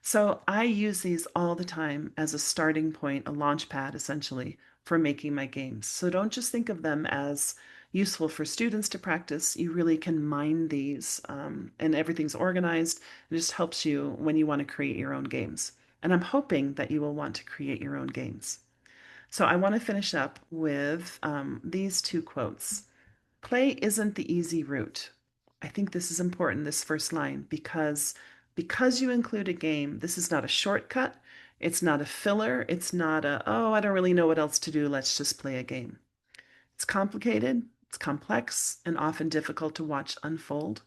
B: So I use these all the time as a starting point, a launch pad essentially for making my games. So don't just think of them as useful for students to practice. You really can mine these, and everything's organized. It just helps you when you want to create your own games. And I'm hoping that you will want to create your own games. So I want to finish up with these 2 quotes. Play isn't the easy route. I think this is important, this first line, because you include a game, this is not a shortcut. It's not a filler. It's not a, oh, I don't really know what else to do. Let's just play a game. It's complicated, it's complex, and often difficult to watch unfold.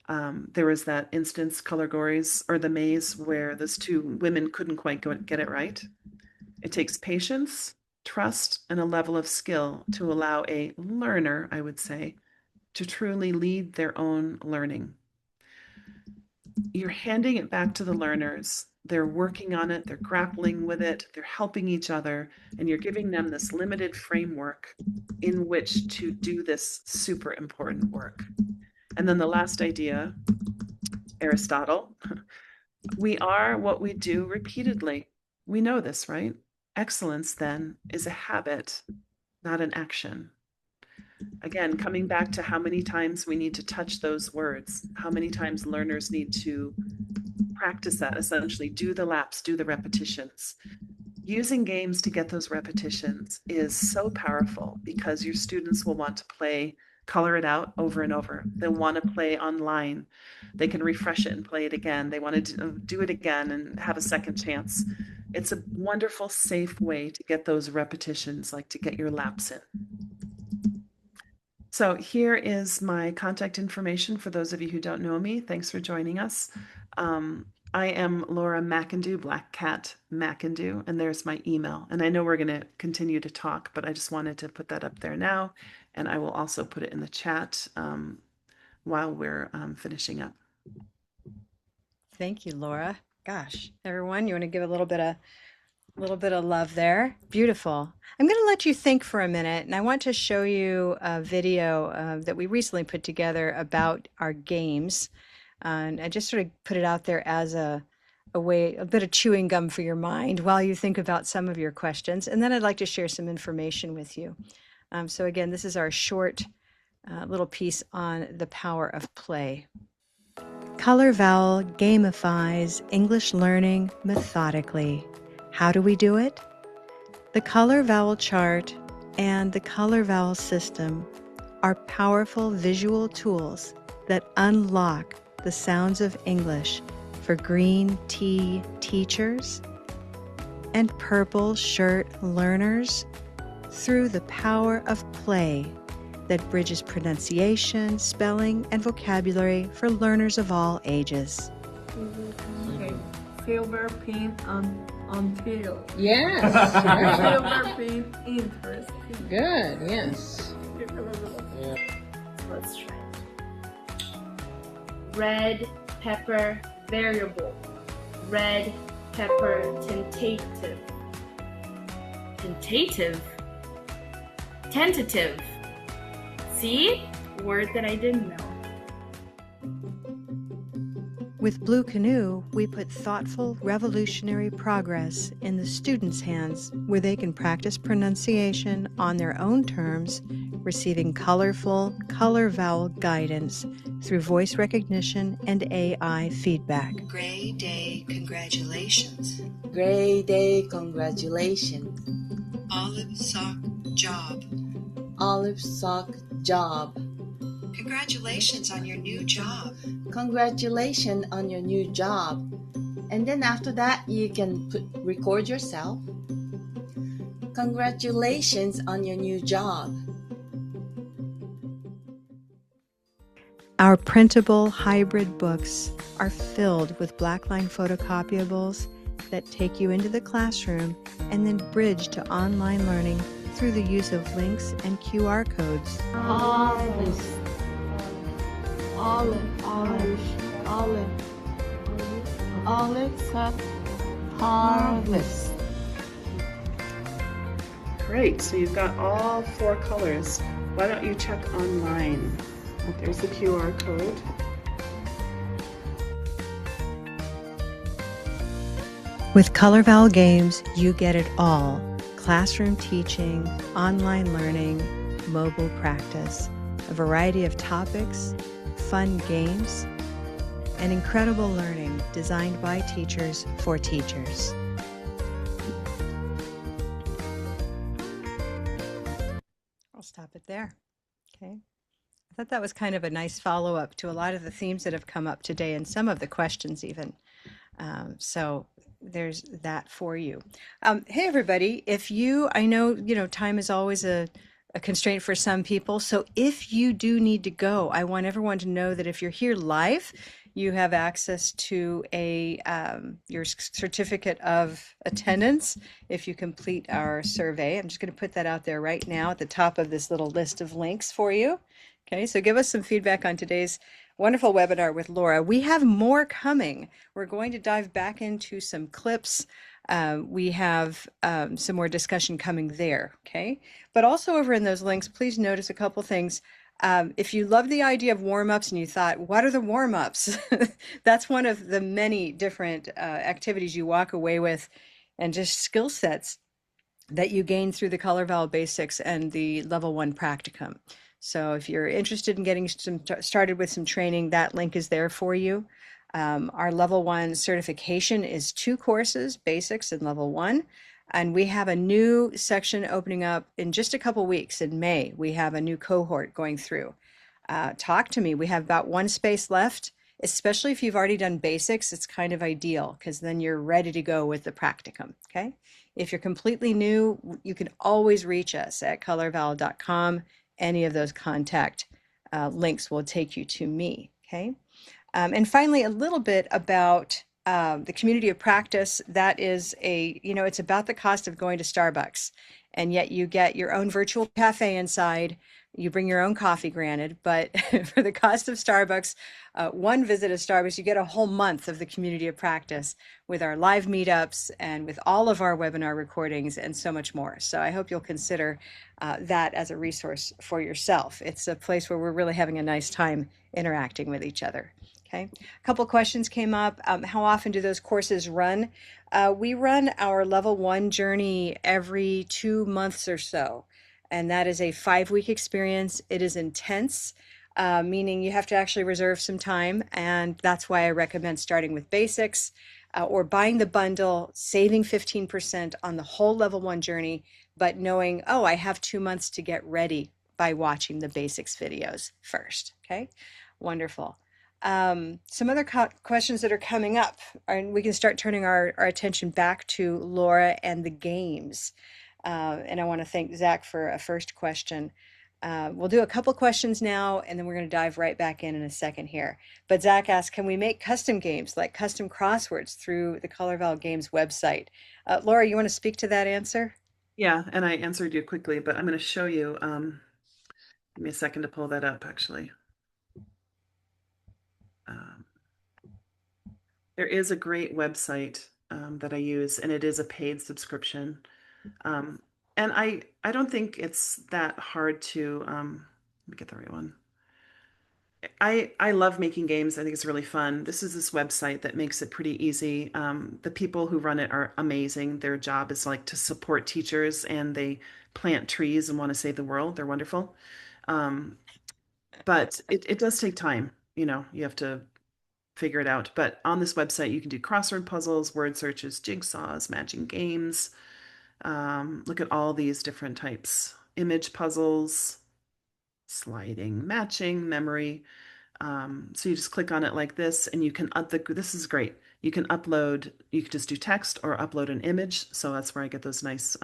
B: There was that instance, Categories, or the maze, where those 2 women couldn't quite get it right. It takes patience, trust, and a level of skill to allow a learner, I would say, to truly lead their own learning. You're handing it back to the learners. They're working on it, they're grappling with it, they're helping each other, and you're giving them this limited framework in which to do this super important work. And then the last idea, Aristotle, we are what we do repeatedly. We know this, right? Excellence, then, is a habit, not an action. Again, coming back to how many times we need to touch those words, how many times learners need to practice that, essentially, do the laps, do the repetitions. Using games to get those repetitions is so powerful because your students will want to play, color it out over and over. They'll want to play online. They can refresh it and play it again. They want to do it again and have a second chance. It's a wonderful, safe way to get those repetitions, like to get your laps in. So here is my contact information for those of you who don't know me. Thanks for joining us. I am Laura McIndoo, Black Cat McIndoo, and there's my email. And I know we're going to continue to talk, but I just wanted to put that up there now. And I will also put it in the chat while we're finishing up.
A: Thank you, Laura. Gosh, everyone, you want to give a little bit of love there. Beautiful. I'm going to let you think for a minute, and I want to show you a video that we recently put together about our games. And I just sort of put it out there as a way, a bit of chewing gum for your mind while you think about some of your questions. And then I'd like to share some information with you. So again, this is our short little piece on the power of play. Color Vowel gamifies English learning methodically. How do we do it? The Color Vowel chart and the Color Vowel System are powerful visual tools that unlock the sounds of English for green tea teachers and purple shirt learners through the power of play that bridges pronunciation, spelling, and vocabulary for learners of all ages.
D: Okay, silver pin on tail.
H: Yes.
D: Silver pin interesting.
H: Good. Yes.
E: Let's try it. Red pepper variable. Red pepper tentative. Tentative? Tentative. See? Word that I didn't know.
A: With Blue Canoe, we put thoughtful, revolutionary progress in the students' hands where they can practice pronunciation on their own terms, receiving colorful, color vowel guidance through voice recognition and AI feedback.
I: Gray Day Congratulations.
H: Great day. Congratulations.
I: Olive Sock Job.
H: Olive sock job.
I: Congratulations on your new job.
H: Congratulations on your new job. And then after that, you can record yourself. Congratulations on your new job.
A: Our printable hybrid books are filled with blackline photocopyables that take you into the classroom and then bridge to online learning through the use of links and QR codes.
D: Olive. Olive. Olive. Olive. Olive cut harvest.
B: Great. So you've got all 4 colors. Why don't you check online? There's the QR code.
A: With Color Vowel Games, you get it all. Classroom teaching, online learning, mobile practice, a variety of topics, fun games, and incredible learning designed by teachers for teachers. I'll stop it there. Okay. I thought that was kind of a nice follow-up to a lot of the themes that have come up today and some of the questions even. So there's that for you. Hey, everybody, I know, time is always a constraint for some people. So if you do need to go, I want everyone to know that if you're here live, you have access to your certificate of attendance if you complete our survey. I'm just going to put that out there right now at the top of this little list of links for you. Okay, so give us some feedback on today's wonderful webinar with Laura. We have more coming. We're going to dive back into some clips. We have some more discussion coming there, okay? But also over in those links, please notice a couple things. If you love the idea of warm-ups and you thought, what are the warm-ups? That's one of the many different activities you walk away with and just skill sets that you gain through the Color Vowel Basics and the Level 1 Practicum. So if you're interested in getting started with some training, that link is there for you. Our Level 1 certification is 2 courses, Basics and Level 1. And we have a new section opening up in just a couple weeks in May. We have a new cohort going through. Talk to me. We have about 1 space left, especially if you've already done Basics. It's kind of ideal because then you're ready to go with the Practicum, okay? If you're completely new, you can always reach us at colorvowel.com. Any of those contact links will take you to me, okay? And finally, a little bit about The community of practice, that is it's about the cost of going to Starbucks, and yet you get your own virtual cafe inside. You bring your own coffee, granted, but for the cost of Starbucks, one visit of Starbucks, you get a whole month of the community of practice with our live meetups and with all of our webinar recordings and so much more. So I hope you'll consider that as a resource for yourself. It's a place where we're really having a nice time interacting with each other. Okay, a couple questions came up. How often do those courses run? We run our level 1 journey every 2 months or so, and that is a 5-week experience. It is intense, meaning you have to actually reserve some time, and that's why I recommend starting with basics or buying the bundle, saving 15% on the whole level 1 journey, but knowing, oh, I have 2 months to get ready by watching the basics videos first. Okay, wonderful. Some other questions that are coming up, and we can start turning our attention back to Laura and the games. And I want to thank Zach for a first question. We'll do a couple questions now, and then we're going to dive right back in a second here. But Zach asked, can we make custom games like custom crosswords through the Color Vowel Games website? Laura, you want to speak to that answer?
B: Yeah, and I answered you quickly, but I'm going to show you. Give me a second to pull that up, actually. There is a great website that I use, and it is a paid subscription. And I don't think it's that hard to, let me get the right one. I love making games. I think it's really fun. This is this website that makes it pretty easy. The people who run it are amazing. Their job is like to support teachers, and they plant trees and want to save the world. They're wonderful. But it does take time. You have to figure it out. But on this website, you can do crossword puzzles, word searches, jigsaws, matching games. Look at all these different types. Image puzzles, sliding, matching, memory. So you just click on it like this, and you can this is great. You can upload, you can just do text or upload an image. So that's where I get those nice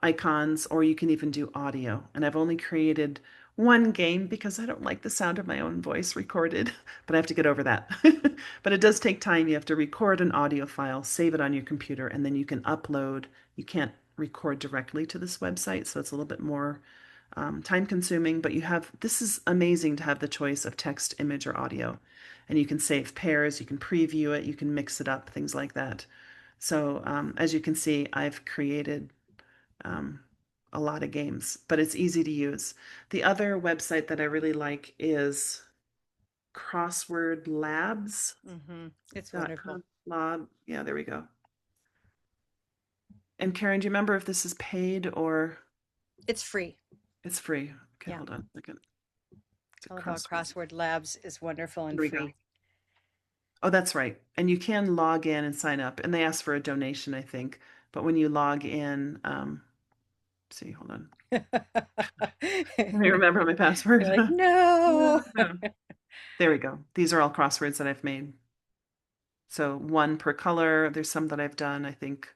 B: icons, or you can even do audio. And I've only created one game because I don't like the sound of my own voice recorded, but I have to get over that. But it does take time. You have to record an audio file, save it on your computer, and then you can upload. You can't record directly to this website, so it's a little bit more time consuming, but this is amazing to have the choice of text, image, or audio. And you can save pairs, you can preview it, you can mix it up, things like that. So as you can see, I've created a lot of games, but it's easy to use. The other website that I really like is Crossword Labs.
A: It's wonderful.
B: Yeah, there we go. And Karen, do you remember if this is paid or?
A: It's free.
B: It's free. Okay,
A: Yeah.
B: hold on a second.
A: Color Vowel Crossword Labs is wonderful and
B: There we go.
A: free.
B: Oh, that's right. And you can log in and sign up, and they ask for a donation, I think. But when you log in, see, hold on. Let me remember my password.
A: You're like, no.
B: There we go. These are all crosswords that I've made. So one per color. There's some that I've done, I think,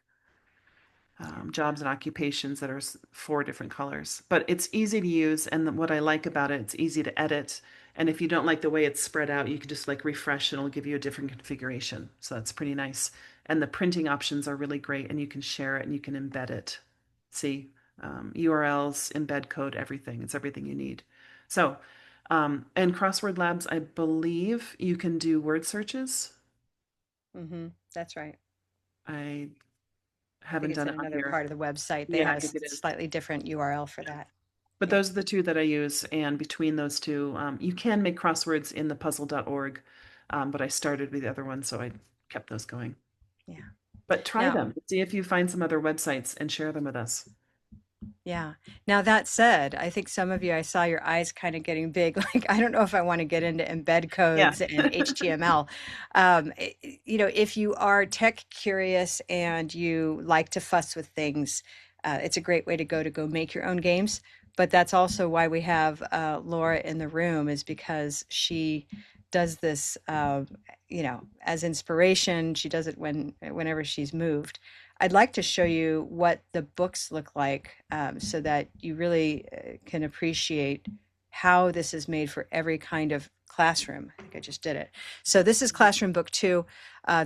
B: jobs and occupations that are 4 different colors. But it's easy to use, and what I like about it, it's easy to edit. And if you don't like the way it's spread out, you can just like refresh and it'll give you a different configuration. So that's pretty nice. And the printing options are really great, and you can share it and you can embed it. See, URLs, embed code, everything. It's everything you need. So, and Crossword Labs, I believe you can do word searches.
A: That's right.
B: I
A: I
B: haven't
A: think
B: done
A: it's
B: it on
A: another
B: here.
A: part of the website. They
B: Yeah, I
A: have
B: think it
A: a
B: is.
A: slightly different URL for that.
B: But those are the 2 that I use, and between those 2, you can make crosswords in the puzzle.org, but I started with the other one, so I kept those going.
A: Yeah.
B: But try
A: Now-
B: them. See if you find some other websites and share them with us.
A: Yeah. Now that said, I think some of you, I saw your eyes kind of getting big. Like, I don't know if I want to get into embed codes and HTML. If you are tech curious and you like to fuss with things, it's a great way to go make your own games. But that's also why we have Laura in the room, is because she does this, as inspiration. She does it whenever she's moved. I'd like to show you what the books look like so that you really can appreciate how this is made for every kind of classroom. I think I just did it. So this is classroom book 2,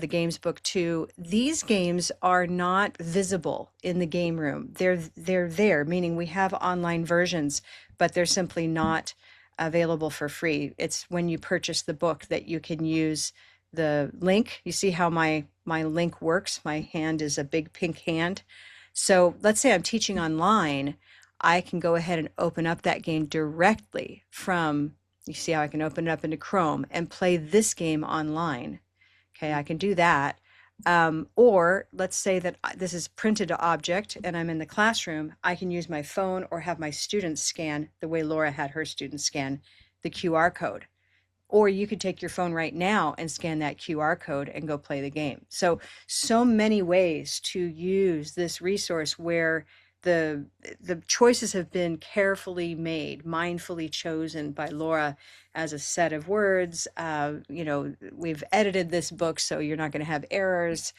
A: the games book 2. These games are not visible in the game room. They're there, meaning we have online versions, but they're simply not available for free. It's when you purchase the book that you can use the link. You see how my link works? My hand is a big pink hand. So let's say I'm teaching online. I can go ahead and open up that game directly from, you see how I can open it up into Chrome and play this game online. Okay, I can do that. Or let's say that this is printed to object and I'm in the classroom. I can use my phone or have my students scan the way Laura had her students scan the QR code. Or you could take your phone right now and scan that QR code and go play the game. So many ways to use this resource where the choices have been carefully made, mindfully chosen by Laura as a set of words. We've edited this book so you're not going to have errors,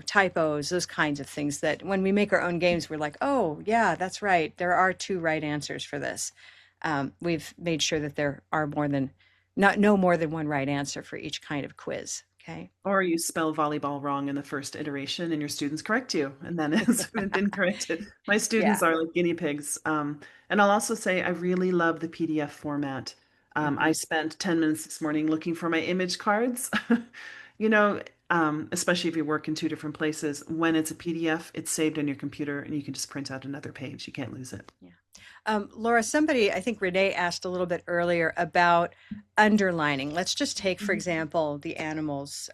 A: typos, those kinds of things that when we make our own games, we're like, oh, yeah, that's right. There are 2 right answers for this. We've made sure that there are no more than 1 right answer for each kind of quiz. Okay.
B: Or you spell volleyball wrong in the first iteration and your students correct you, and then it's been corrected. My students
A: Yeah.
B: are like guinea pigs. And I'll also say I really love the PDF format. I spent 10 minutes this morning looking for my image cards. You know, especially if you work in 2 different places, when it's a PDF, it's saved on your computer and you can just print out another page. You can't lose it.
A: Yeah. Laura, I think Renee asked a little bit earlier about underlining. Let's just take, for example, the animals,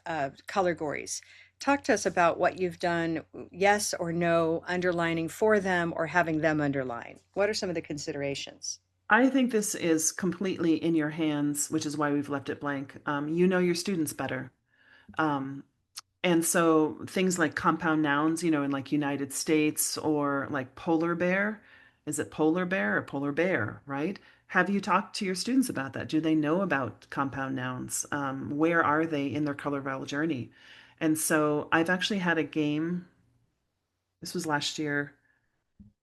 A: categories. Talk to us about what you've done, yes or no, underlining for them or having them underline. What are some of the considerations?
B: I think this is completely in your hands, which is why we've left it blank. You know your students better. Um, And so things like compound nouns, in like United States or like polar bear, is it polar bear or polar bear, right? Have you talked to your students about that? Do they know about compound nouns? Where are they in their color vowel journey? And so I've actually had a game, this was last year,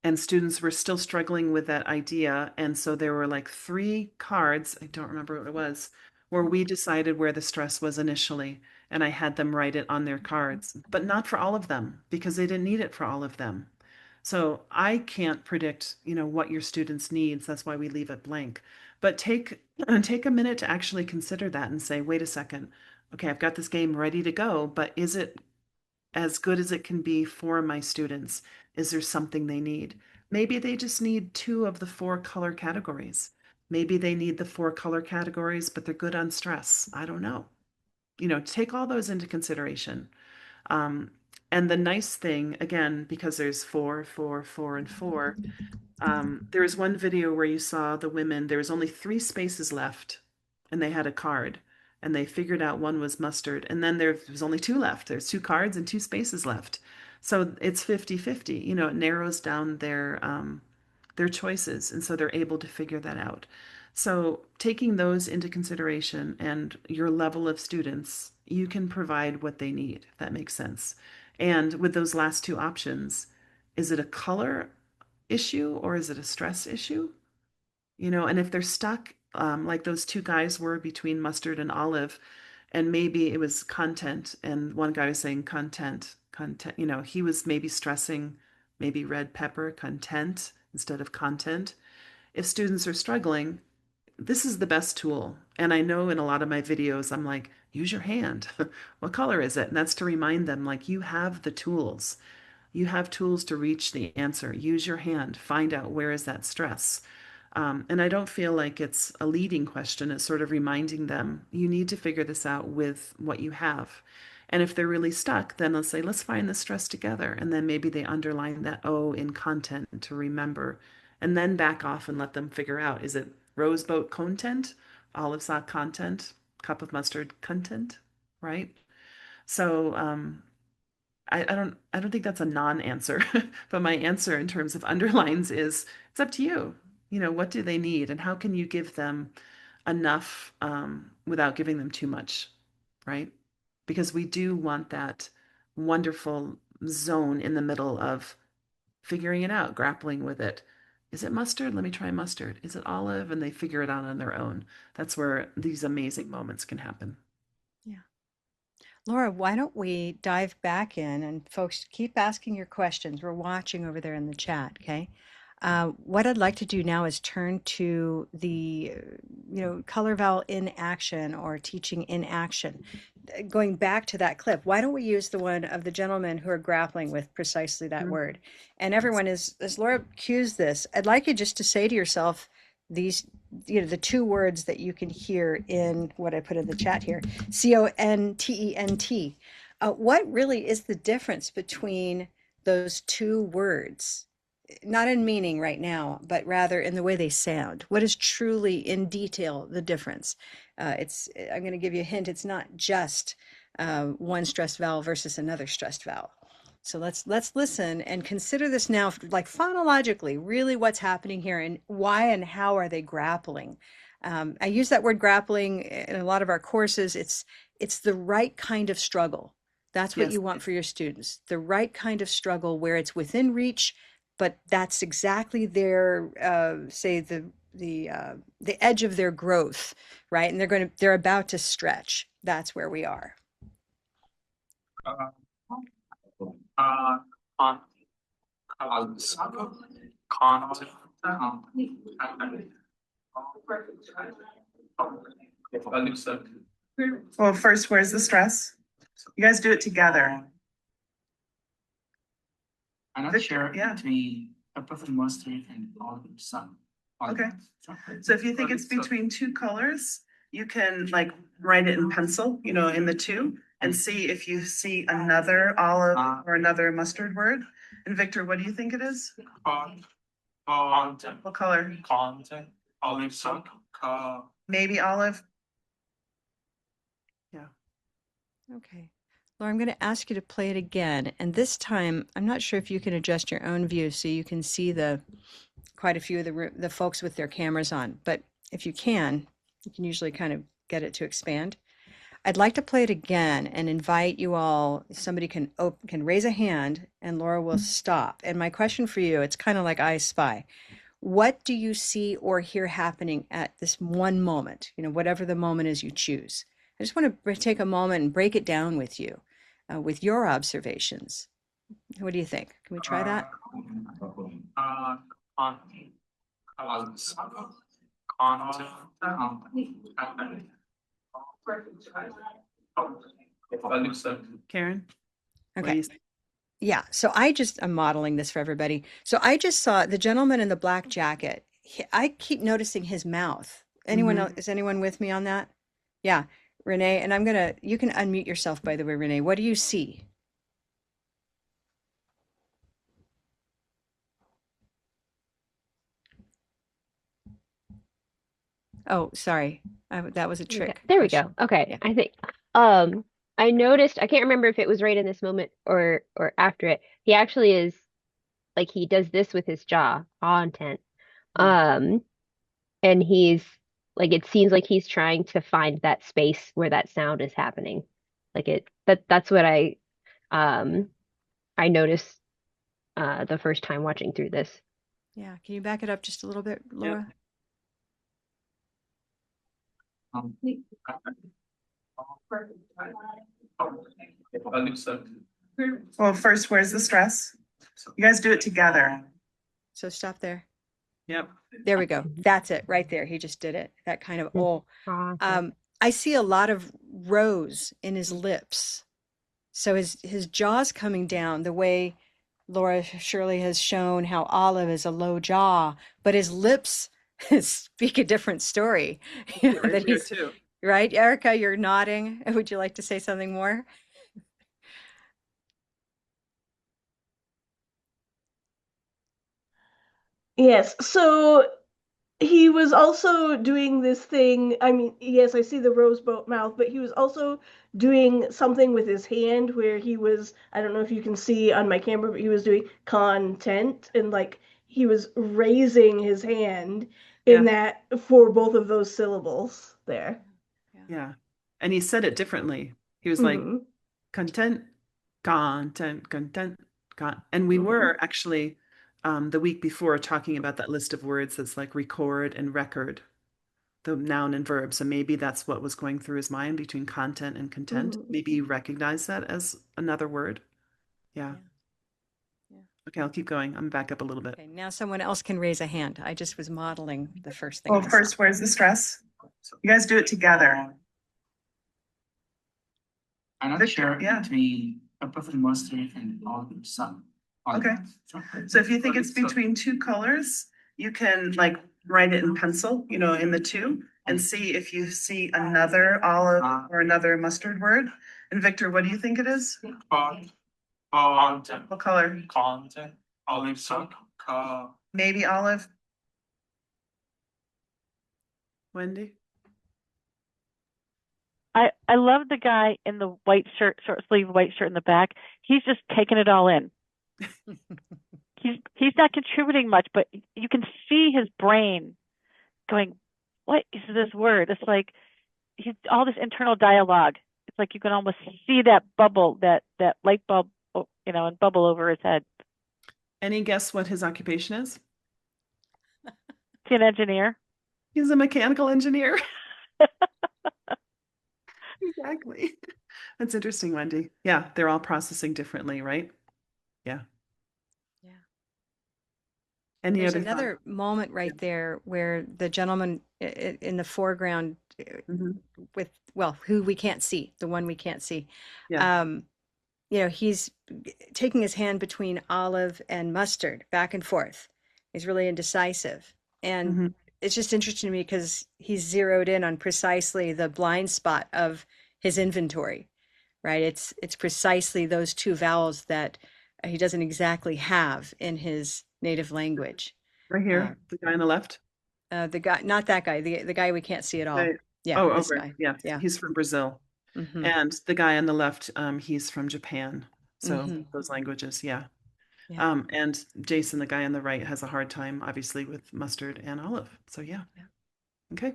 B: and students were still struggling with that idea. And so there were like 3 cards, I don't remember what it was, where we decided where the stress was initially. And I had them write it on their cards, but not for all of them because they didn't need it for all of them. So I can't predict, what your students needs. That's why we leave it blank. But take a minute to actually consider that and say, wait a second. Okay, I've got this game ready to go, but is it as good as it can be for my students? Is there something they need? Maybe they just need 2 of the 4 color categories. Maybe they need the 4 color categories, but they're good on stress. I don't know. Take all those into consideration. Um, and the nice thing, again, because there's 4, 4, 4, and 4, there was one video where you saw the women, there was only 3 spaces left, and they had a card and they figured out one was mustard. And then there was only 2 left. There's 2 cards and 2 spaces left. So it's 50-50. It narrows down their choices. And so they're able to figure that out. So taking those into consideration and your level of students, you can provide what they need, if that makes sense. And with those last 2 options, is it a color issue or is it a stress issue? And if they're stuck, like those 2 guys were between mustard and olive, and maybe it was content, and one guy was saying content, he was maybe stressing maybe red pepper, content instead of content. If students are struggling, this is the best tool. And I know in a lot of my videos, I'm like, use your hand. What color is it? And that's to remind them, like, you have the tools. You have tools to reach the answer. Use your hand. Find out where is that stress. And I don't feel like it's a leading question. It's sort of reminding them, you need to figure this out with what you have. And if they're really stuck, then I'll say, let's find the stress together. And then maybe they underline that O in content to remember, and then back off and let them figure out, is it roseboat content, olive sock content, cup of mustard content, right? So I don't think that's a non-answer, but my answer in terms of underlines is it's up to you. What do they need and how can you give them enough without giving them too much, right? Because we do want that wonderful zone in the middle of figuring it out, grappling with it, is it mustard? Let me try mustard. Is it olive? And they figure it out on their own. That's where these amazing moments can happen.
A: Yeah. Laura, why don't we dive back in and folks keep asking your questions. We're watching over there in the chat, okay? What I'd like to do now is turn to the, color vowel in action or teaching in action. Going back to that clip, why don't we use the one of the gentlemen who are grappling with precisely that word? And everyone, as Laura cues this, I'd like you just to say to yourself these, the two words that you can hear in what I put in the chat here, content. What really is the difference between those two words? Not in meaning right now, but rather in the way they sound. What is truly in detail the difference? I'm going to give you a hint. It's not just one stressed vowel versus another stressed vowel. So let's listen and consider this now, like phonologically, really what's happening here and why and how are they grappling? I use that word grappling in a lot of our courses. It's the right kind of struggle. That's what
B: Yes.
A: you want for your students. The right kind of struggle where it's within reach, but that's exactly their say the edge of their growth, right? And they're about to stretch. That's where we are.
C: Well, first, where's the stress? You guys do it together.
G: I'm not
C: Victor,
G: sure
C: yeah.
G: between pepper and mustard and olive sun.
C: Okay. So if you think it's between two colors, you can like write it in pencil, in the two, and see if you see another olive or another mustard word. And Victor, what do you think it is?
G: Content.
C: What color?
G: Content. Olive sun.
C: Maybe olive.
A: Okay. Laura, I'm going to ask you to play it again. And this time, I'm not sure if you can adjust your own view so you can see quite a few of the folks with their cameras on. But if you can usually kind of get it to expand. I'd like to play it again and invite you all, if somebody can raise a hand and Laura will stop. And my question for you, it's kind of like I Spy. What do you see or hear happening at this one moment, whatever the moment is you choose? I just want to take a moment and break it down with you, with your observations. What do you think? Can we try that?
B: Karen?
A: Okay. Yeah. So I'm modeling this for everybody. So I just saw the gentleman in the black jacket. I keep noticing his mouth. Anyone else, is anyone with me on that? Yeah. Renee, and you can unmute yourself, by the way, Renee. What do you see? Oh, sorry. That was a trick.
J: There we
A: question.
J: go. Okay.
A: Yeah.
J: I think I noticed, I can't remember if it was right in this moment or after it. He actually is like he does this with his jaw, content. And he's like it seems like he's trying to find that space where that sound is happening. That's what I noticed the first time watching through this.
A: Yeah. Can you back it up just a little bit, Laura?
C: Well, first, where's the stress? You guys do it together.
A: So stop there.
B: Yep.
A: There we go. That's it right there. He just did it. That kind of, I see a lot of rows in his lips. So his jaw's coming down the way Laura Shirley has shown how Olive is a low jaw, but his lips speak a different story. That he's
B: too.
A: right. Erica, you're nodding. Would you like to say something more?
K: Yes, so he was also doing this thing. I mean, yes, I see the rosebud mouth, but he was also doing something with his hand where he was, I don't know if you can see on my camera, but he was doing content and like he was raising his hand in that for both of those syllables there.
B: Yeah. And he said it differently. He was like, content, content. And we were actually the week before talking about that list of words that's like record and record, the noun and verb. So maybe that's what was going through his mind between content and content. Maybe you recognize that as another word. Yeah. Okay, I'll keep going. I'm back up a little bit.
A: Okay, now someone else can raise a hand. I just was modeling the first thing.
C: Well,
A: I saw.
C: first, where's the stress? You guys do it together.
G: I'm not
C: Victor,
G: sure
C: yeah.
G: between pepper and mustard and olive sun.
C: Okay. So if you think it's between two colors, you can like write it in pencil, you know, in the two, and see if you see another olive or another mustard word. And Victor, what do you think it is?
G: Content.
C: What color?
G: Content. Olive sun.
C: Maybe olive.
B: Wendy?
L: I love the guy in the white shirt, short sleeve white shirt in the back. He's just taking it all in. He's not contributing much, but you can see his brain going, what is this word? It's like he's all this internal dialogue. It's like you can almost see that bubble, that light bulb, you know, and bubble over his head.
B: Any guess what his occupation is?
L: Is he an engineer?
B: He's a mechanical engineer. Exactly. That's interesting, Wendy. Yeah, they're all processing differently, right? Yeah.
A: Yeah.
B: Any
A: There's
B: other
A: another moment right there where the gentleman in the foreground with, well, who we can't see, the one we can't see.
B: Yeah.
A: You know, he's taking his hand between olive and mustard back and forth. He's really indecisive. And it's just interesting to me because he's zeroed in on precisely the blind spot of his inventory, right? It's precisely those two vowels that he doesn't exactly have in his native language.
B: Right here, the guy on the left.
A: The guy, not that guy, the guy we can't see at all.
B: Right.
A: Yeah,
B: this
A: this
B: guy.
A: guy.
B: Yeah,
A: Yeah.
B: he's from Brazil. And the guy on the left, he's from Japan. So those languages, yeah. And Jason, the guy on the right, has a hard time, obviously, with mustard and olive. So yeah. Okay.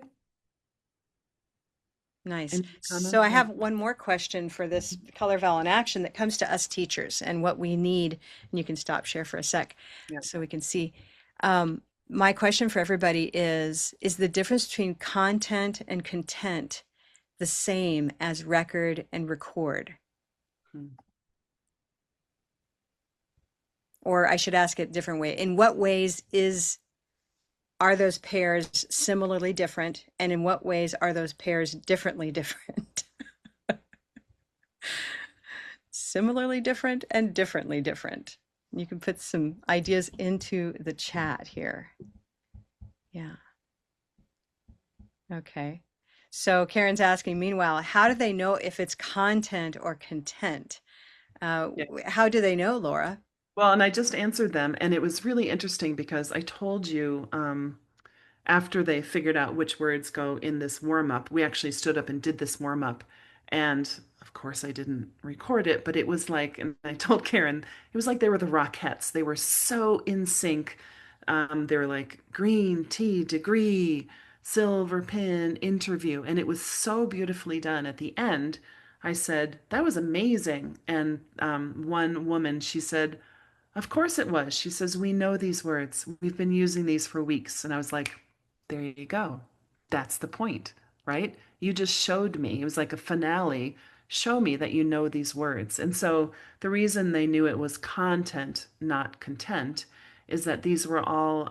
A: Nice. So I have one more question for this color vowel in action that comes to us teachers and what we need. And you can stop share for a sec so we can see. My question for everybody is the difference between content and content the same as record and record? Or I should ask it a different way. In what ways are those pairs similarly different? And in what ways are those pairs differently different? Similarly different and differently different. You can put some ideas into the chat here. Yeah. Okay. So Karen's asking, meanwhile, how do they know if it's content or content? How do they know, Laura?
B: Well, and I just answered them, and it was really interesting because I told you after they figured out which words go in this warm-up, we actually stood up and did this warm-up. And of course, I didn't record it, but it was like, and I told Karen, it was like they were the Rockettes. They were so in sync. They were like green tea, degree, silver pin, interview. And it was so beautifully done. At the end, I said, that was amazing. And one woman, she said, of course it was. She says, we know these words. We've been using these for weeks. And I was like, there you go. That's the point, right? You just showed me. It was like a finale. Show me that you know these words. And so the reason they knew it was content, not content, is that these were all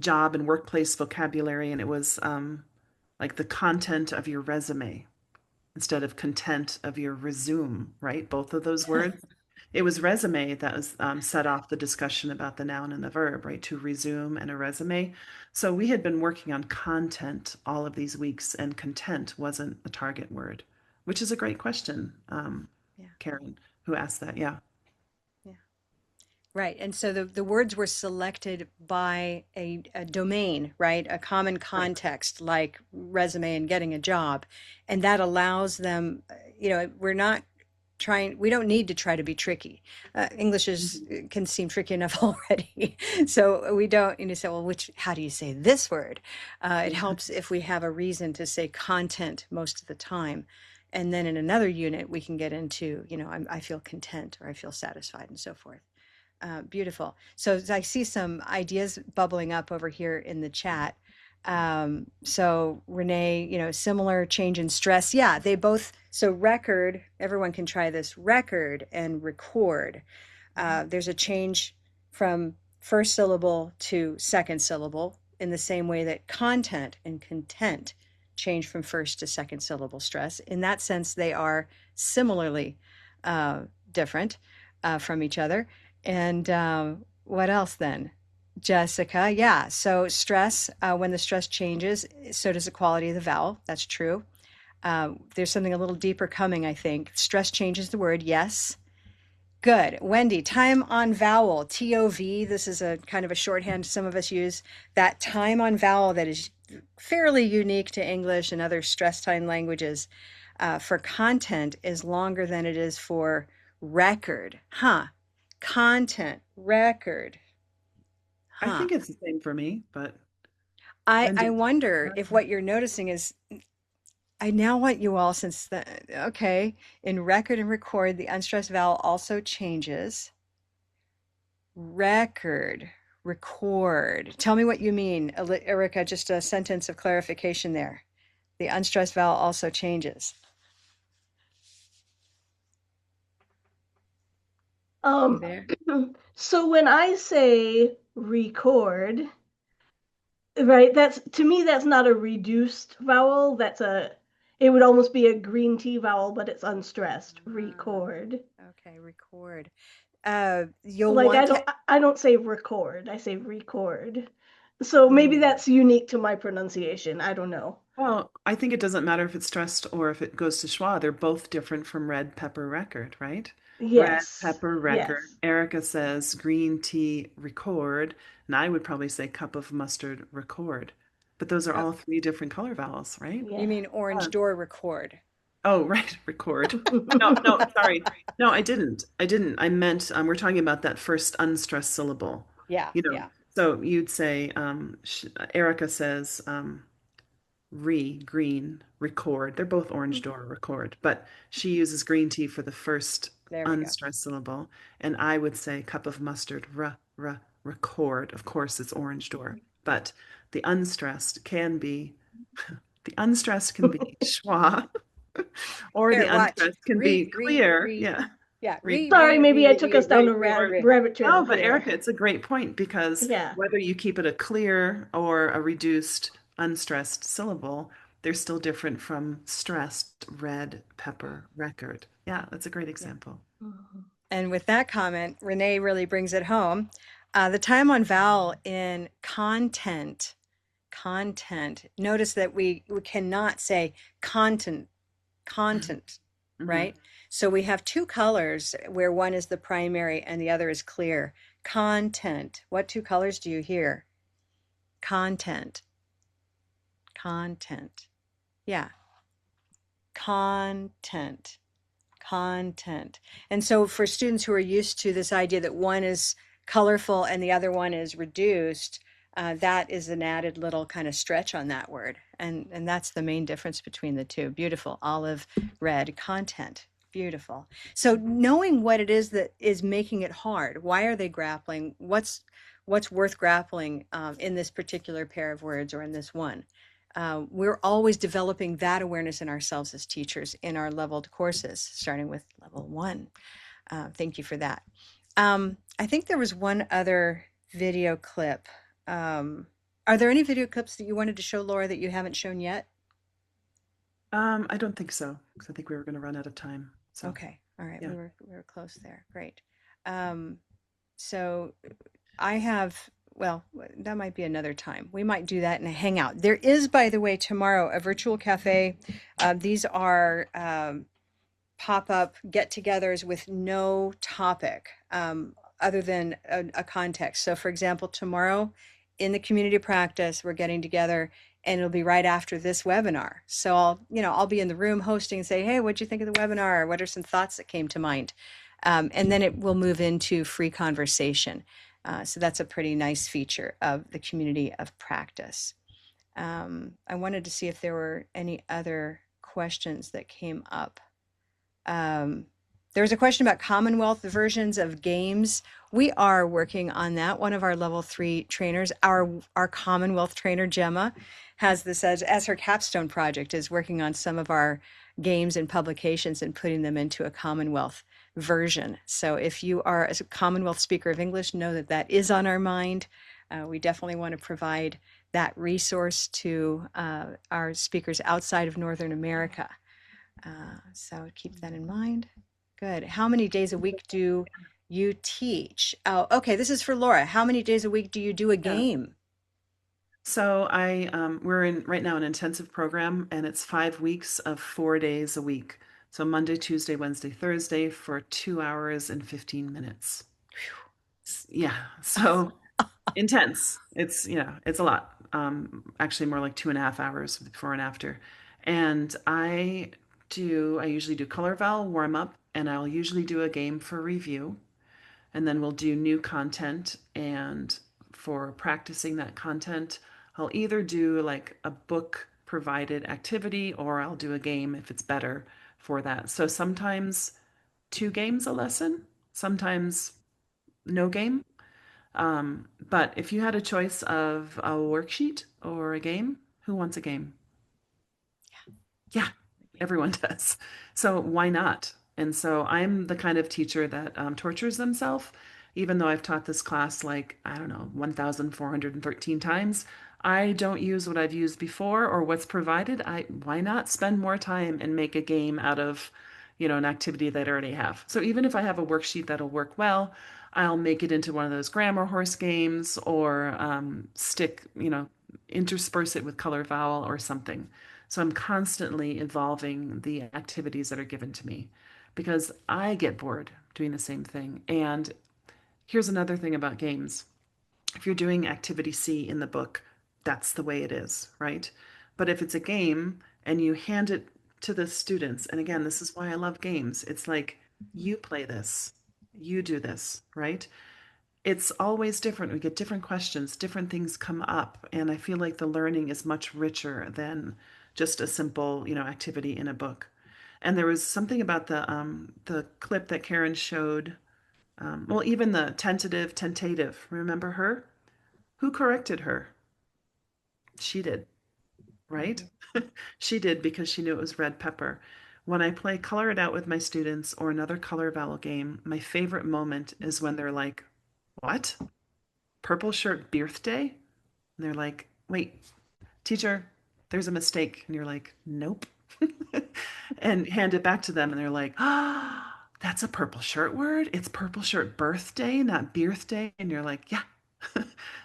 B: job and workplace vocabulary. And it was like the content of your resume instead of content of your resume, right? Both of those words. It was resume that was set off the discussion about the noun and the verb, right? To resume and a resume. So we had been working on content all of these weeks, and content wasn't a target word, which is a great question, Karen, who asked that. Yeah.
A: Right. And so the words were selected by a domain, right? A common context like resume and getting a job. And that allows them, you know, we don't need to try to be tricky. English can seem tricky enough already. So we don't, say, well, how do you say this word? It helps if we have a reason to say content most of the time. And then in another unit, we can get into, I feel content or I feel satisfied and so forth. Beautiful. So I see some ideas bubbling up over here in the chat. So Renee, similar change in stress. Yeah, they both, so record, everyone can try this, record and record. There's a change from first syllable to second syllable in the same way that content and content change from first to second syllable stress. In that sense, they are similarly different from each other. And what else then? Jessica, yeah. So stress, when the stress changes, so does the quality of the vowel. That's true. There's something a little deeper coming, I think. Stress changes the word, yes. Good. Wendy, time on vowel, TOV. This is a kind of a shorthand some of us use. That time on vowel that is fairly unique to English and other stress time languages for content is longer than it is for record. Content, record.
B: I think it's the same for me, but
A: I wonder if what you're noticing is, I now want you all, okay, in record and record, the unstressed vowel also changes. Record, record. Tell me what you mean, Erica, just a sentence of clarification there. The unstressed vowel also changes.
K: So when I say record, right, to me that's not a reduced vowel. It would almost be a green T vowel, but it's unstressed. Record.
A: Okay, record.
K: I don't say record. I say record. So maybe that's unique to my pronunciation. I don't know.
B: Well, I think it doesn't matter if it's stressed or if it goes to schwa. They're both different from red pepper record, right?
K: Yes.
B: Red pepper record.
K: Yes.
B: Erica says green tea record, and I would probably say cup of mustard record. But those are all three different color vowels, right?
A: You mean orange door record?
B: Oh, right, record. No, sorry. No, I didn't. I meant we're talking about that first unstressed syllable.
A: Yeah.
B: So you'd say, Erica says, green, record. They're both orange door, record, but she uses green tea for the first unstressed syllable, and I would say cup of mustard, record. Of course, it's orange door, but the unstressed can be schwa, or the unstressed can be clear. Yeah.
K: Sorry, maybe I took us down a rabbit trail.
B: Oh, but Erica, it's a great point because whether you keep it a clear or a reduced unstressed syllable, they're still different from stressed red pepper record. Yeah, that's a great example.
A: And with that comment, Renee really brings it home. The time on vowel in content. Notice that we cannot say content, right? So we have two colors where one is the primary and the other is clear. Content. What two colors do you hear? Content. Yeah. Content. And so for students who are used to this idea that one is colorful and the other one is reduced, that is an added little kind of stretch on that word. And that's the main difference between the two. Beautiful. Olive, red, content. Beautiful. So knowing what it is that is making it hard, why are they grappling? What's worth grappling in this particular pair of words or in this one? We're always developing that awareness in ourselves as teachers in our leveled courses, starting with level 1. Thank you for that. I think there was one other video clip. Are there any video clips that you wanted to show, Laura, that you haven't shown yet?
B: I don't think so, because I think we were going to run out of time. So.
A: Okay. All right. Yeah. We were close there. Great. So I have, well, that might be another time. We might do that in a hangout. There is, by the way, tomorrow a virtual cafe. These are pop-up get-togethers with no topic other than a context. So for example, tomorrow in the community practice, we're getting together and it'll be right after this webinar. So I'll be in the room hosting and say, hey, what'd you think of the webinar? What are some thoughts that came to mind? And then it will move into free conversation. So that's a pretty nice feature of the community of practice. I wanted to see if there were any other questions that came up. There There was a question about Commonwealth versions of games. We are working on that. One of our level 3 trainers, our Commonwealth trainer, Gemma, has this as her capstone project, is working on some of our games and publications and putting them into a Commonwealth version. So if you are a Commonwealth speaker of English, know that that is on our mind. We definitely want to provide that resource to our speakers outside of Northern America. So keep that in mind. Good. How many days a week do you teach? Oh, okay. This is for Laura. How many days a week do you do a game?
B: So we're in right now an intensive program, and it's 5 weeks of 4 days a week. So Monday, Tuesday, Wednesday, Thursday for 2 hours and 15 minutes. Yeah, so intense. It's it's a lot. Actually more like 2.5 hours before and after. And I usually do color vowel warm up, and I'll usually do a game for review. And then we'll do new content. And for practicing that content, I'll either do like a book provided activity, or I'll do a game if it's better for that. So sometimes 2 games a lesson, sometimes no game. But if you had a choice of a worksheet or a game, who wants a game? Yeah, everyone does. So why not? And so I'm the kind of teacher that tortures themselves, even though I've taught this class like, I don't know, 1,413 times. I don't use what I've used before or what's provided. Why not spend more time and make a game out of, an activity that I already have? So even if I have a worksheet that'll work well, I'll make it into one of those grammar horse games, or intersperse it with color vowel or something. So I'm constantly evolving the activities that are given to me because I get bored doing the same thing. And here's another thing about games. If you're doing activity C in the book, that's the way it is, right? But if it's a game and you hand it to the students, and again, this is why I love games, it's like, you play this, you do this, right? It's always different. We get different questions, different things come up, and I feel like the learning is much richer than just a simple, activity in a book. And there was something about the clip that Karen showed. Well, even the tentative. Remember her? Who corrected her? She did, right? She did, because she knew it was red pepper. When I play Color It Out with my students or another color vowel game, my favorite moment is when they're like, "What? Purple shirt birthday?" And they're like, "Wait, teacher, there's a mistake." And you're like, "Nope." And hand it back to them, and they're like, "Ah, that's a purple shirt word. It's purple shirt birthday, not birthday." And you're like, "Yeah."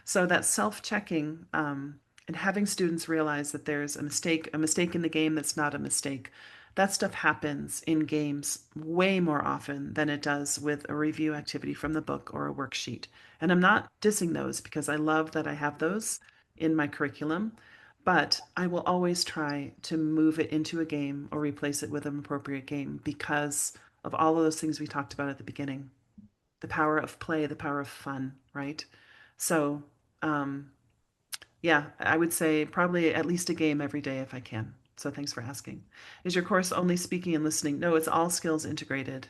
B: So that self-checking, and having students realize that there's a mistake in the game that's not a mistake. That stuff happens in games way more often than it does with a review activity from the book or a worksheet. And I'm not dissing those, because I love that I have those in my curriculum, but I will always try to move it into a game or replace it with an appropriate game because of all of those things we talked about at the beginning. The power of play, the power of fun, right? So, yeah, I would say probably at least a game every day if I can. So thanks for asking. Is your course only speaking and listening? No, it's all skills integrated.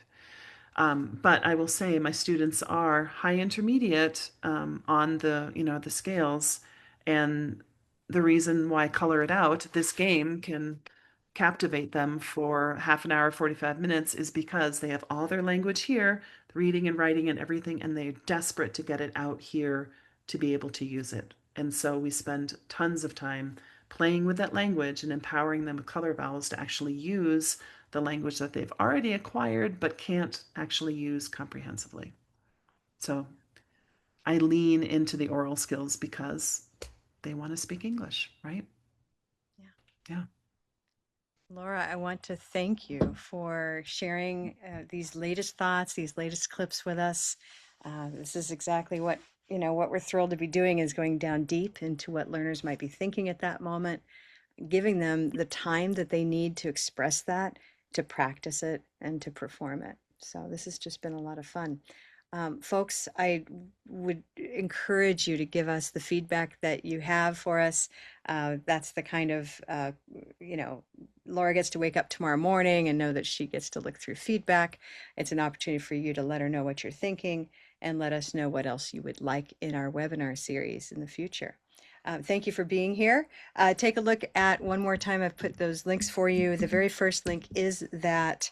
B: But I will say my students are high intermediate on the scales, and the reason why Color It Out, this game, can captivate them for half an hour, 45 minutes, is because they have all their language here, reading and writing and everything, and they're desperate to get it out here to be able to use it. And so we spend tons of time playing with that language and empowering them with color vowels to actually use the language that they've already acquired but can't actually use comprehensively. So I lean into the oral skills because they want to speak English, right?
A: Yeah.
B: Yeah.
A: Laura, I want to thank you for sharing these latest thoughts, these latest clips with us. This is exactly what we're thrilled to be doing, is going down deep into what learners might be thinking at that moment, giving them the time that they need to express that, to practice it, and to perform it. So this has just been a lot of fun. Folks, I would encourage you to give us the feedback that you have for us. That's the kind of, Laura gets to wake up tomorrow morning and know that she gets to look through feedback. It's an opportunity for you to let her know what you're thinking and let us know what else you would like in our webinar series in the future. Thank you for being here. Take a look at, one more time, I've put those links for you. The very first link is that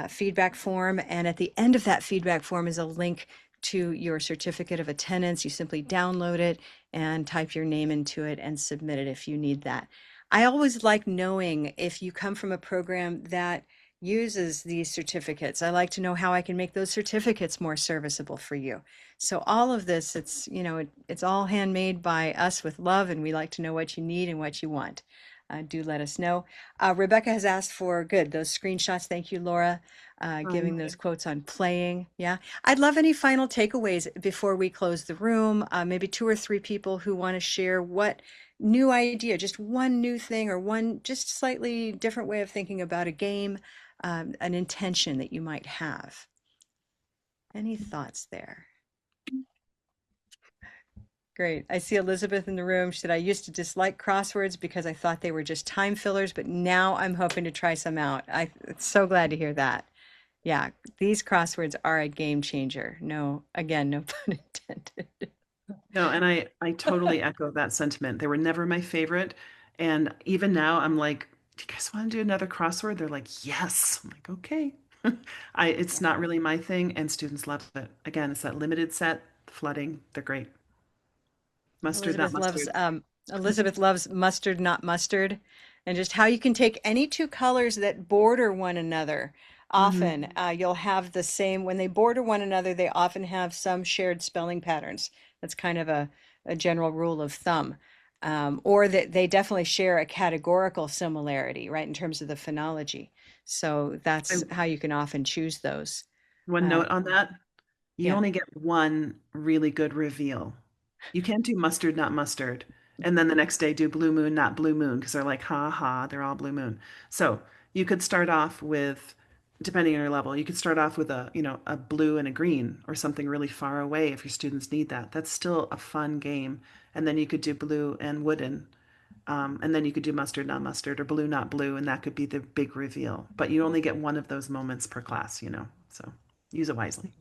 A: feedback form, and at the end of that feedback form is a link to your certificate of attendance. You simply download it and type your name into it and submit it if you need that. I always like knowing if you come from a program that uses these certificates. I like to know how I can make those certificates more serviceable for you. So all of this, it's all handmade by us with love, and we like to know what you need and what you want. Do let us know. Rebecca has asked for those screenshots. Thank you, Laura, giving those quotes on playing. Yeah, I'd love any final takeaways before we close the room. Maybe 2 or 3 people who want to share what new idea, just one new thing or one just slightly different way of thinking about a game, an intention that you might have. Any thoughts there? Great. I see Elizabeth in the room. She said, I used to dislike crosswords because I thought they were just time fillers, but now I'm hoping to try some out. I'm so glad to hear that. Yeah, these crosswords are a game changer. No, again, no pun intended.
B: No, and I totally echo that sentiment. They were never my favorite. And even now, I'm like, do you guys want to do another crossword? They're like, yes. I'm like, okay. It's not really my thing, and students love it. Again, it's that limited set, flooding. They're great. Mustard, not mustard.
A: Elizabeth loves mustard, not mustard, and just how you can take any 2 colors that border one another. Often you'll have the same, when they border one another, they often have some shared spelling patterns. That's kind of a general rule of thumb. Or that they definitely share a categorical similarity, right, in terms of the phonology. So that's how you can often choose those.
B: One note on that. You
A: Yeah.
B: only get one really good reveal. You can't do mustard, not mustard. And then the next day do blue moon, not blue moon, because they're like, ha ha, they're all blue moon. So you could start off with, depending on your level, you could start off with a blue and a green or something really far away if your students need that. That's still a fun game. And then you could do blue and wooden. And then you could do mustard, not mustard, or blue, not blue, and that could be the big reveal. But you only get one of those moments per class, so use it wisely.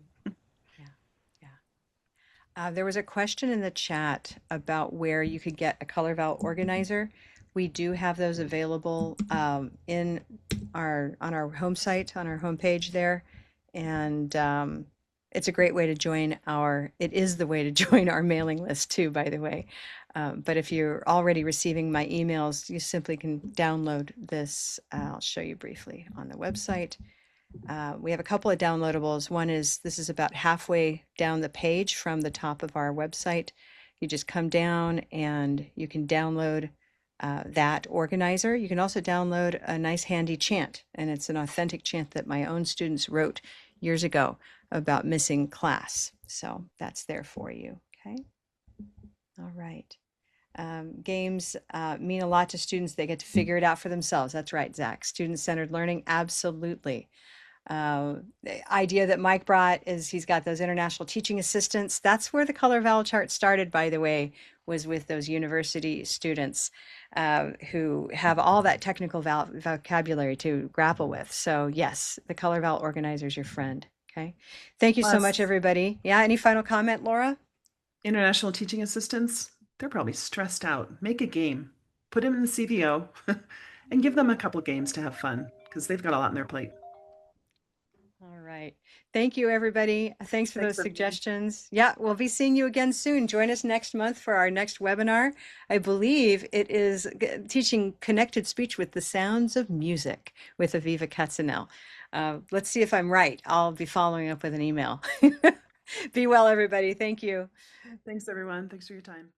A: There was a question in the chat about where you could get a color vowel organizer. We do have those available on our home site, on our homepage there, and it's a great way to join it is the way to join our mailing list too, by the way. But if you're already receiving my emails, you simply can download this. I'll show you briefly on the website. We have a couple of downloadables. One is, this is about halfway down the page from the top of our website. You just come down and you can download that organizer. You can also download a nice handy chant, and it's an authentic chant that my own students wrote years ago about missing class. So that's there for you. Okay. All right. Games mean a lot to students. They get to figure it out for themselves. That's right, Zach. Student-centered learning, absolutely. The idea that Mike brought is he's got those international teaching assistants. That's where the color vowel chart started, by the way, was with those university students who have all that technical vocabulary to grapple with. So yes, the color vowel organizer is your friend. Okay. Thank you so much, everybody. Yeah. Any final comment, Laura?
B: International teaching assistants, they're probably stressed out. Make a game, put them in the CVO, and give them a couple games to have fun, because they've got a lot on their plate.
A: All right. Thank you, everybody. Thanks for those suggestions. Yeah, we'll be seeing you again soon. Join us next month for our next webinar. I believe it is teaching connected speech with the sounds of music with Aviva Katzenel. Let's see if I'm right. I'll be following up with an email. Be well, everybody. Thank you.
B: Thanks, everyone. Thanks for your time.